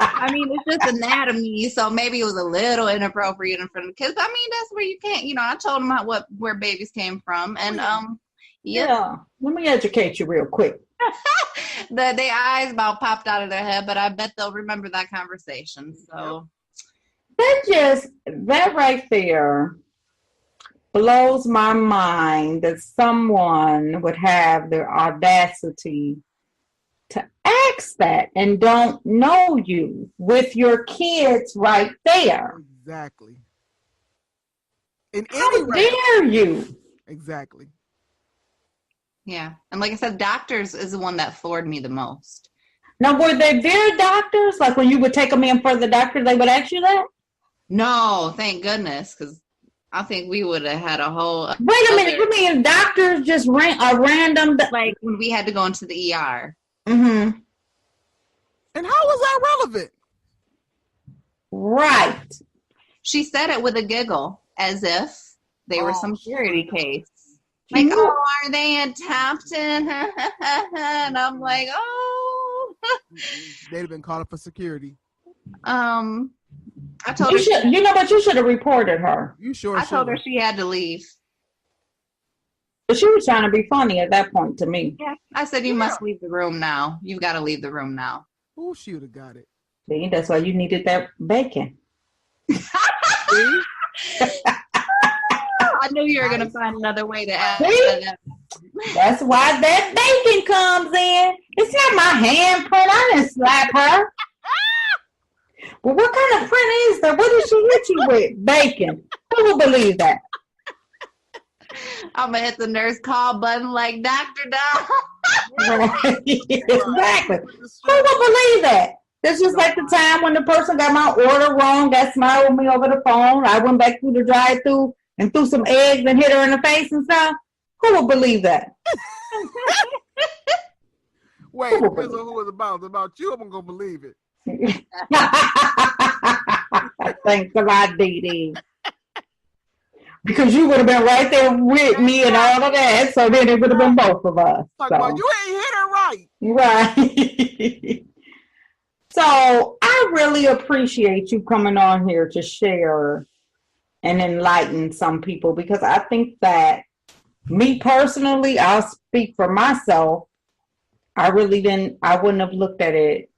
I mean, it's just anatomy, so maybe it was a little inappropriate in front of the kids. But I mean, that's where you can't, I told them where babies came from. And, yeah. Let me educate you real quick. Their eyes about popped out of their head, but I bet they'll remember that conversation. So that right there blows my mind that someone would have the audacity to ask that and don't know you with your kids right there. Exactly. How dare you? Exactly. Yeah. And like I said, doctors is the one that floored me the most. Now, were they their doctors? Like when you would take them in for the doctor, they would ask you that? No, thank goodness, because I think we would have had a whole... Wait a minute, you mean doctors just random... Like when we had to go into the ER. Mm-hmm. And how was that relevant? Right. She said it with a giggle, as if they were some charity case. Like, oh, are they adopted? And I'm like, oh. They'd have been calling for security. I told her. But you should have reported her. You sure? I told her she had to leave. But she was trying to be funny at that point to me. Yeah. I said, you must leave the room now. You've got to leave the room now. Oh, she would have got it. See, that's why you needed that bacon. See? I knew you were going to find another way to ask that. That's why that bacon comes in. It's not my handprint. I didn't slap her. Well, what kind of print is that? What did she hit you with? Bacon. Who will believe that? I'm going to hit the nurse call button like Dr. Dow. Right. Exactly. Who will believe that? That's just like the time when the person got my order wrong, that smiled with me over the phone. I went back through the drive-thru and threw some eggs and hit her in the face and stuff. Who will believe that? Wait, it depends on who it's about. It's about you, I'm going to believe it. Thanks a lot, Dee Dee. Because you would have been right there with me and all of that, so then it would have been both of us. Like, well, you ain't hit her right. Right. So I really appreciate you coming on here to share and enlighten some people, because I think that me personally, I'll speak for myself, I wouldn't have looked at it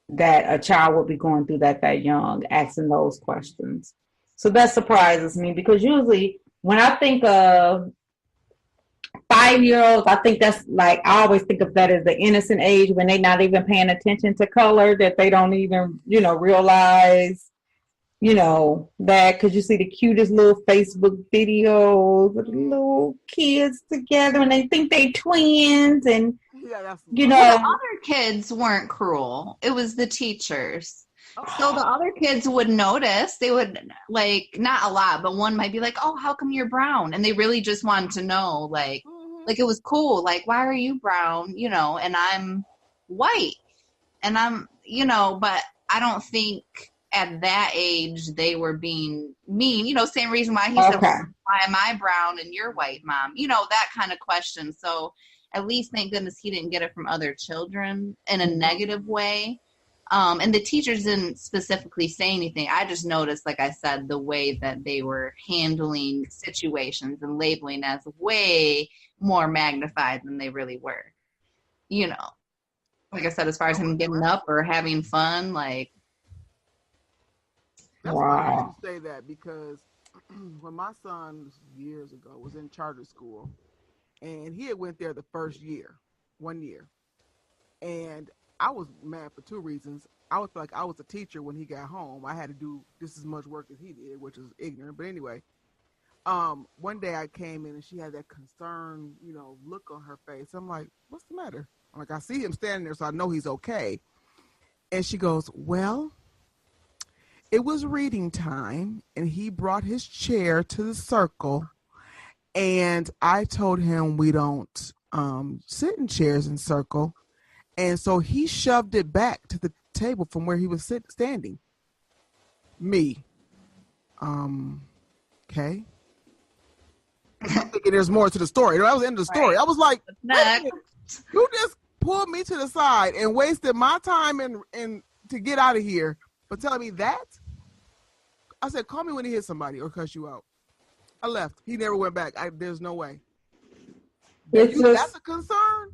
that a child would be going through that young, asking those questions. So that surprises me, because usually when I think of 5-year-olds, I think that's like, I always think of that as the innocent age when they're not even paying attention to color, that they don't even, realize, that, because you see the cutest little Facebook videos with little kids together and they think they twins, and, the other kids weren't cruel. It was the teachers. So the other kids would notice. They would, like, not a lot, but one might be like, oh, how come you're brown? And they really just wanted to know, like it was cool. Like, why are you brown? And I'm white. And I'm, but I don't think at that age they were being mean. Same reason why he said, well, why am I brown and you're white, Mom? That kind of question. So at least, thank goodness, he didn't get it from other children in a negative way. And the teachers didn't specifically say anything. I just noticed, like I said, the way that they were handling situations and labeling as way more magnified than they really were. Like I said, as far as him getting up or having fun, like. That's why I say that, because when my son years ago was in charter school, and he had went there the first year, 1 year, and I was mad for two reasons. I was like, I was a teacher when he got home. I had to do just as much work as he did, which is ignorant. But anyway, one day I came in and she had that concerned, look on her face. I'm like, what's the matter? I'm like, I see him standing there, so I know he's okay. And she goes, well, it was reading time, and he brought his chair to the circle, and I told him we don't sit in chairs in circle, and so he shoved it back to the table from where he was standing. Me. Okay. I'm thinking there's more to the story. That was the end of the story. Right. I was like, you just pulled me to the side and wasted my time and to get out of here, but telling me that? I said, call me when he hits somebody or cuss you out. I left. He never went back. There's no way. That's a concern?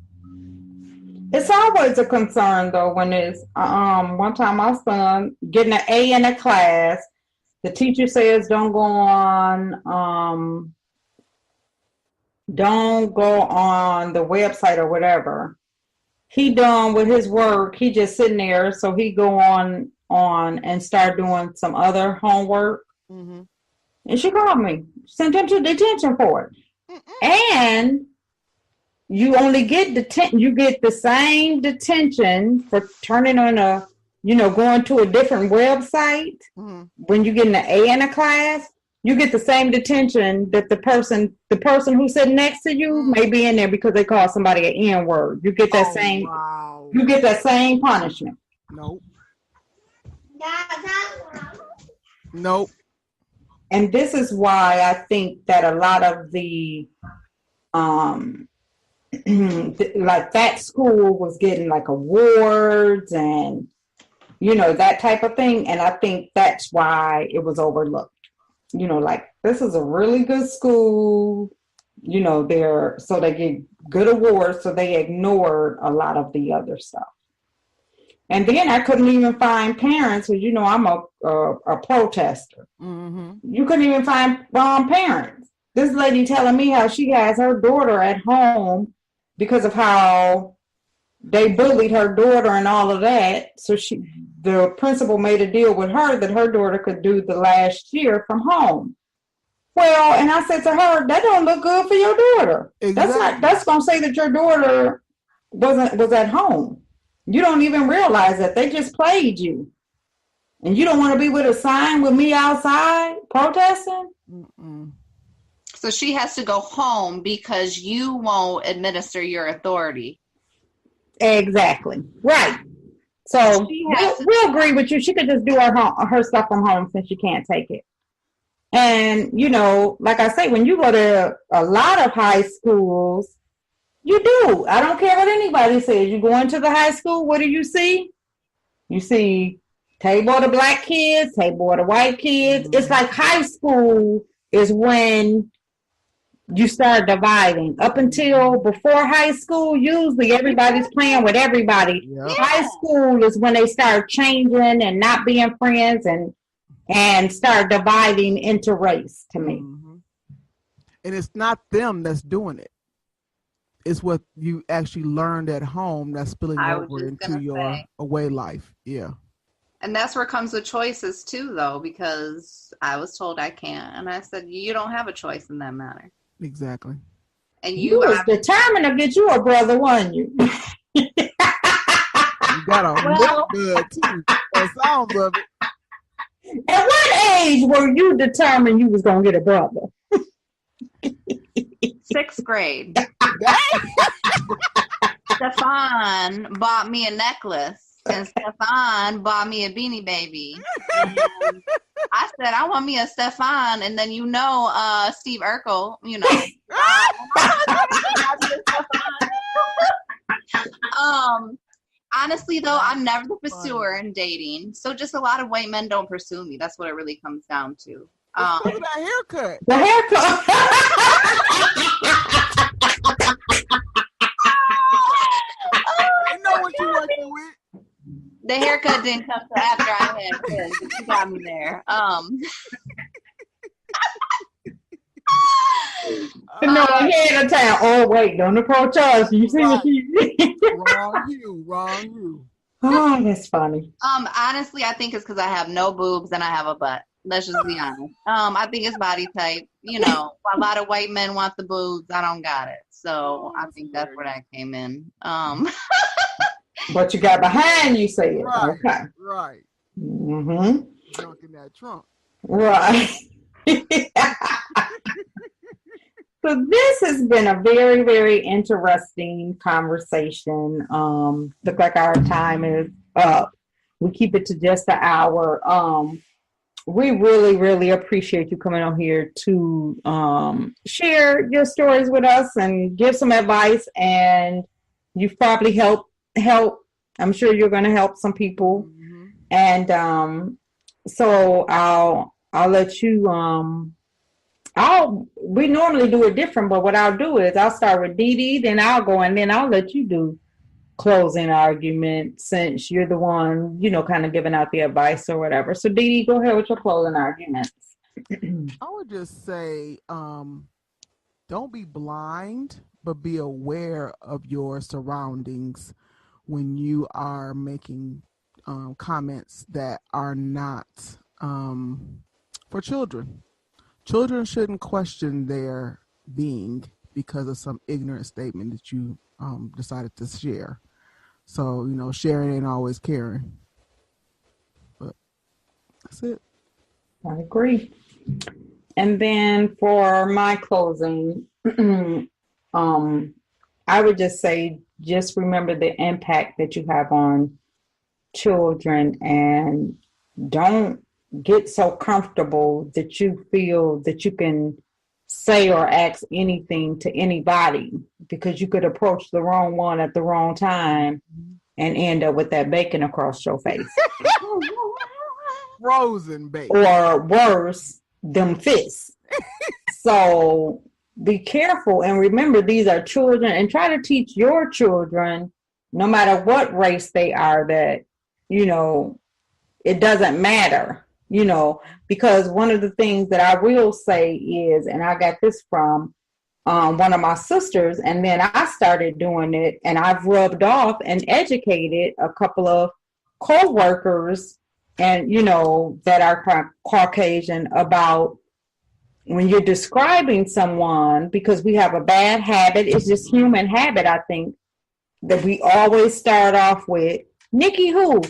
It's always a concern, though, when it's, one time my son getting an A in a class, the teacher says don't go on the website or whatever. He done with his work. He just sitting there, so he go on and start doing some other homework. Mm-hmm. And she called me, sent him to detention for it. And you only get you get the same detention for turning on going to a different website. Mm-hmm. When you get an A in a class, you get the same detention that the person who's sitting next to you may be in there because they call somebody an N-word. You get that You get that same punishment. Nope. Nope. And this is why I think that a lot of the like that school was getting like awards and that type of thing, and I think that's why it was overlooked. Like, this is a really good school, so they get good awards, so they ignored a lot of the other stuff. And then I couldn't even find parents, because I'm a protester. Mm-hmm. You couldn't even find parents. This lady telling me how she has her daughter at home because of how they bullied her daughter and all of that. So the principal made a deal with her that her daughter could do the last year from home. Well, and I said to her, that don't look good for your daughter. Exactly. That's going to say that your daughter was at home. You don't even realize that they just played you. And you don't want to be with a sign with me outside protesting? Mm-mm. So she has to go home because you won't administer your authority. Exactly. Right. So we'll agree with you. She could just do her stuff from home since she can't take it. And, like I say, when you go to a lot of high schools, you do. I don't care what anybody says. You go into the high school, what do you see? You see table of the black kids, table of the white kids. Mm-hmm. It's like high school is when you start dividing. Up until before high school, usually everybody's playing with everybody. Yep. High school is when they start changing and not being friends and start dividing into race, to me. Mm-hmm. And it's not them that's doing it. It's what you actually learned at home that's spilling over into your away life. Yeah. And that's where it comes with choices too, though, because I was told I can't. And I said, you don't have a choice in that matter. Exactly. And you was determined to get you a brother, weren't you? You got a look good too. The sounds of it. At what age were you determined you was gonna get a brother? 6th grade. Stefan bought me a necklace, and Stefan bought me a Beanie Baby. And I said, I want me a Stefan, and then Steve Urkel, honestly, though, I'm never the pursuer in dating, so just a lot of white men don't pursue me. That's what it really comes down to. Look at that haircut. The haircut. I know what you're working with. The haircut didn't come till after I had kids. You got me there. No, ahead of time. Oh, wait, don't approach us. You see what she Wrong you. Oh, that's funny. Honestly, I think it's because I have no boobs and I have a butt. Let's just be honest. I think it's body type. You know, a lot of white men want the boobs. I don't got it. So I think that's where that came in. But you got behind, you say it. Right, okay. Right. Mm-hmm. Drunk in that trunk. Right. So this has been a very, very interesting conversation. Look like our time is up. We keep it to just an hour. We really, really appreciate you coming on here to share your stories with us and give some advice. And you've probably helped. I'm sure you're going to help some people. Mm-hmm. And so I'll let you. We normally do it different, but what I'll do is I'll start with Dee Dee, then I'll go, and then I'll let you do closing argument since you're the one, kind of giving out the advice or whatever. So Dee Dee, go ahead with your closing arguments. I would just say, don't be blind, but be aware of your surroundings when you are making comments that are not for children. Children shouldn't question their being because of some ignorant statement that you decided to share. So, sharing ain't always caring. But that's it. I agree. And then for my closing, I would just say, just remember the impact that you have on children and don't get so comfortable that you feel that you can say or ask anything to anybody, because you could approach the wrong one at the wrong time and end up with that bacon across your face. Frozen bacon. Or worse, them fists. So be careful and remember these are children, and try to teach your children, no matter what race they are, that, it doesn't matter. Because one of the things that I will say is, and I got this from one of my sisters, and then I started doing it, and I've rubbed off and educated a couple of co-workers and, that are Caucasian about when you're describing someone, because we have a bad habit, it's just human habit, I think, that we always start off with, Nikki who?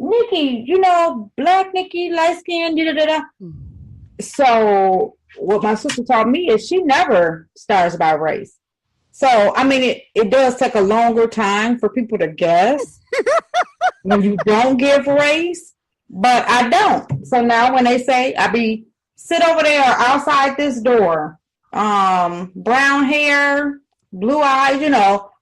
Nikki, black Nikki, light skin, da-da-da-da. So what my sister taught me is she never starts by race. So, I mean, it does take a longer time for people to guess when you don't give race, but I don't. So now when they say, sit over there outside this door, brown hair, blue eyes,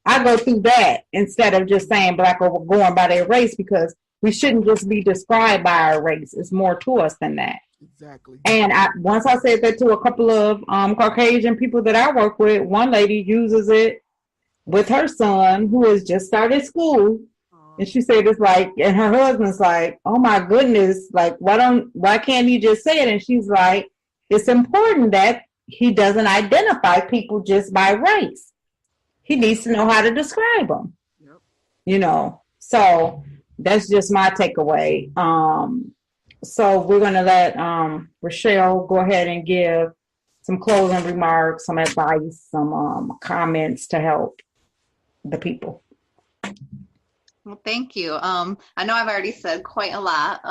I go through that instead of just saying black or going by their race, because we shouldn't just be described by our race. It's more to us than that. Exactly. And once I said that to a couple of Caucasian people that I work with, one lady uses it with her son who has just started school. And she said it's like, and her husband's like, oh my goodness, like, why can't he just say it? And she's like, it's important that he doesn't identify people just by race. He needs to know how to describe them. Yep. So that's just my takeaway. So we're going to let Rochelle go ahead and give some closing remarks, some advice, some comments to help the people. Well, thank you. I know I've already said quite a lot,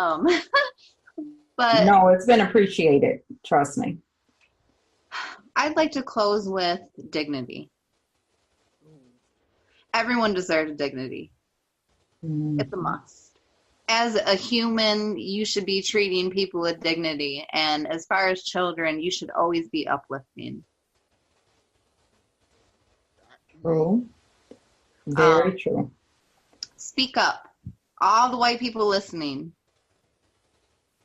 but no, it's been appreciated. Trust me. I'd like to close with dignity. Everyone deserves dignity. It's a must. As a human, you should be treating people with dignity. And as far as children, you should always be uplifting. True. Very true. Speak up. All the white people listening,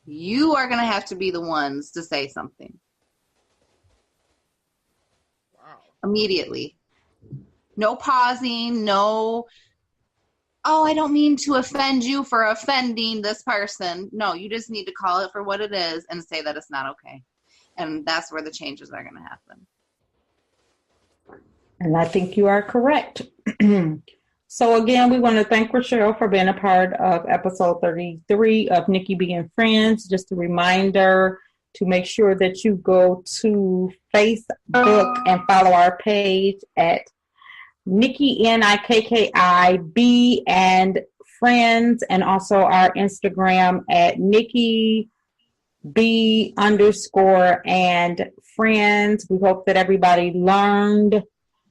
you are going to have to be the ones to say something. Wow. Immediately. No pausing, no oh, I don't mean to offend you for offending this person. No, you just need to call it for what it is and say that it's not okay. And that's where the changes are going to happen. And I think you are correct. So again, we want to thank Rochelle for being a part of episode 33 of Nikki B and Friends. Just a reminder to make sure that you go to Facebook and follow our page at Nikki NIKKI B and Friends, and also our Instagram at Nikki B_and Friends. We hope that everybody learned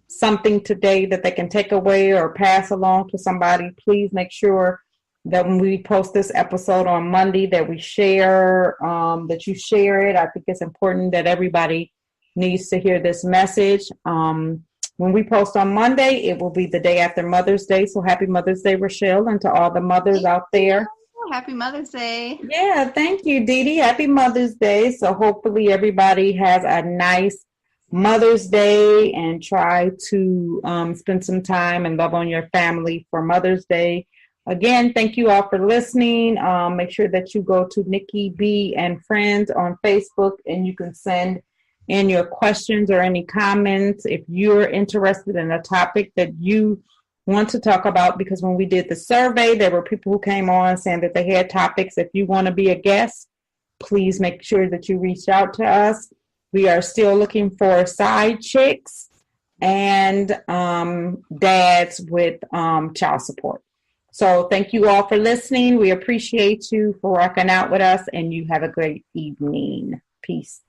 something today that they can take away or pass along to somebody. Please make sure that when we post this episode on Monday that we share, that you share it. I think it's important that everybody needs to hear this message. When we post on Monday, it will be the day after Mother's Day. So happy Mother's Day, Rochelle, and to all the mothers out there. Happy Mother's Day. Yeah, thank you, Dee Dee. Happy Mother's Day. So hopefully everybody has a nice Mother's Day and try to spend some time and love on your family for Mother's Day. Again, thank you all for listening. Make sure that you go to Nikki B and Friends on Facebook, and you can send in your questions or any comments if you're interested in a topic that you want to talk about, because when we did the survey, there were people who came on saying that they had topics. If you want to be a guest, please make sure that you reach out to us. We are still looking for side chicks and dads with child support. So thank you all for listening. We appreciate you for rocking out with us, and you have a great evening. Peace.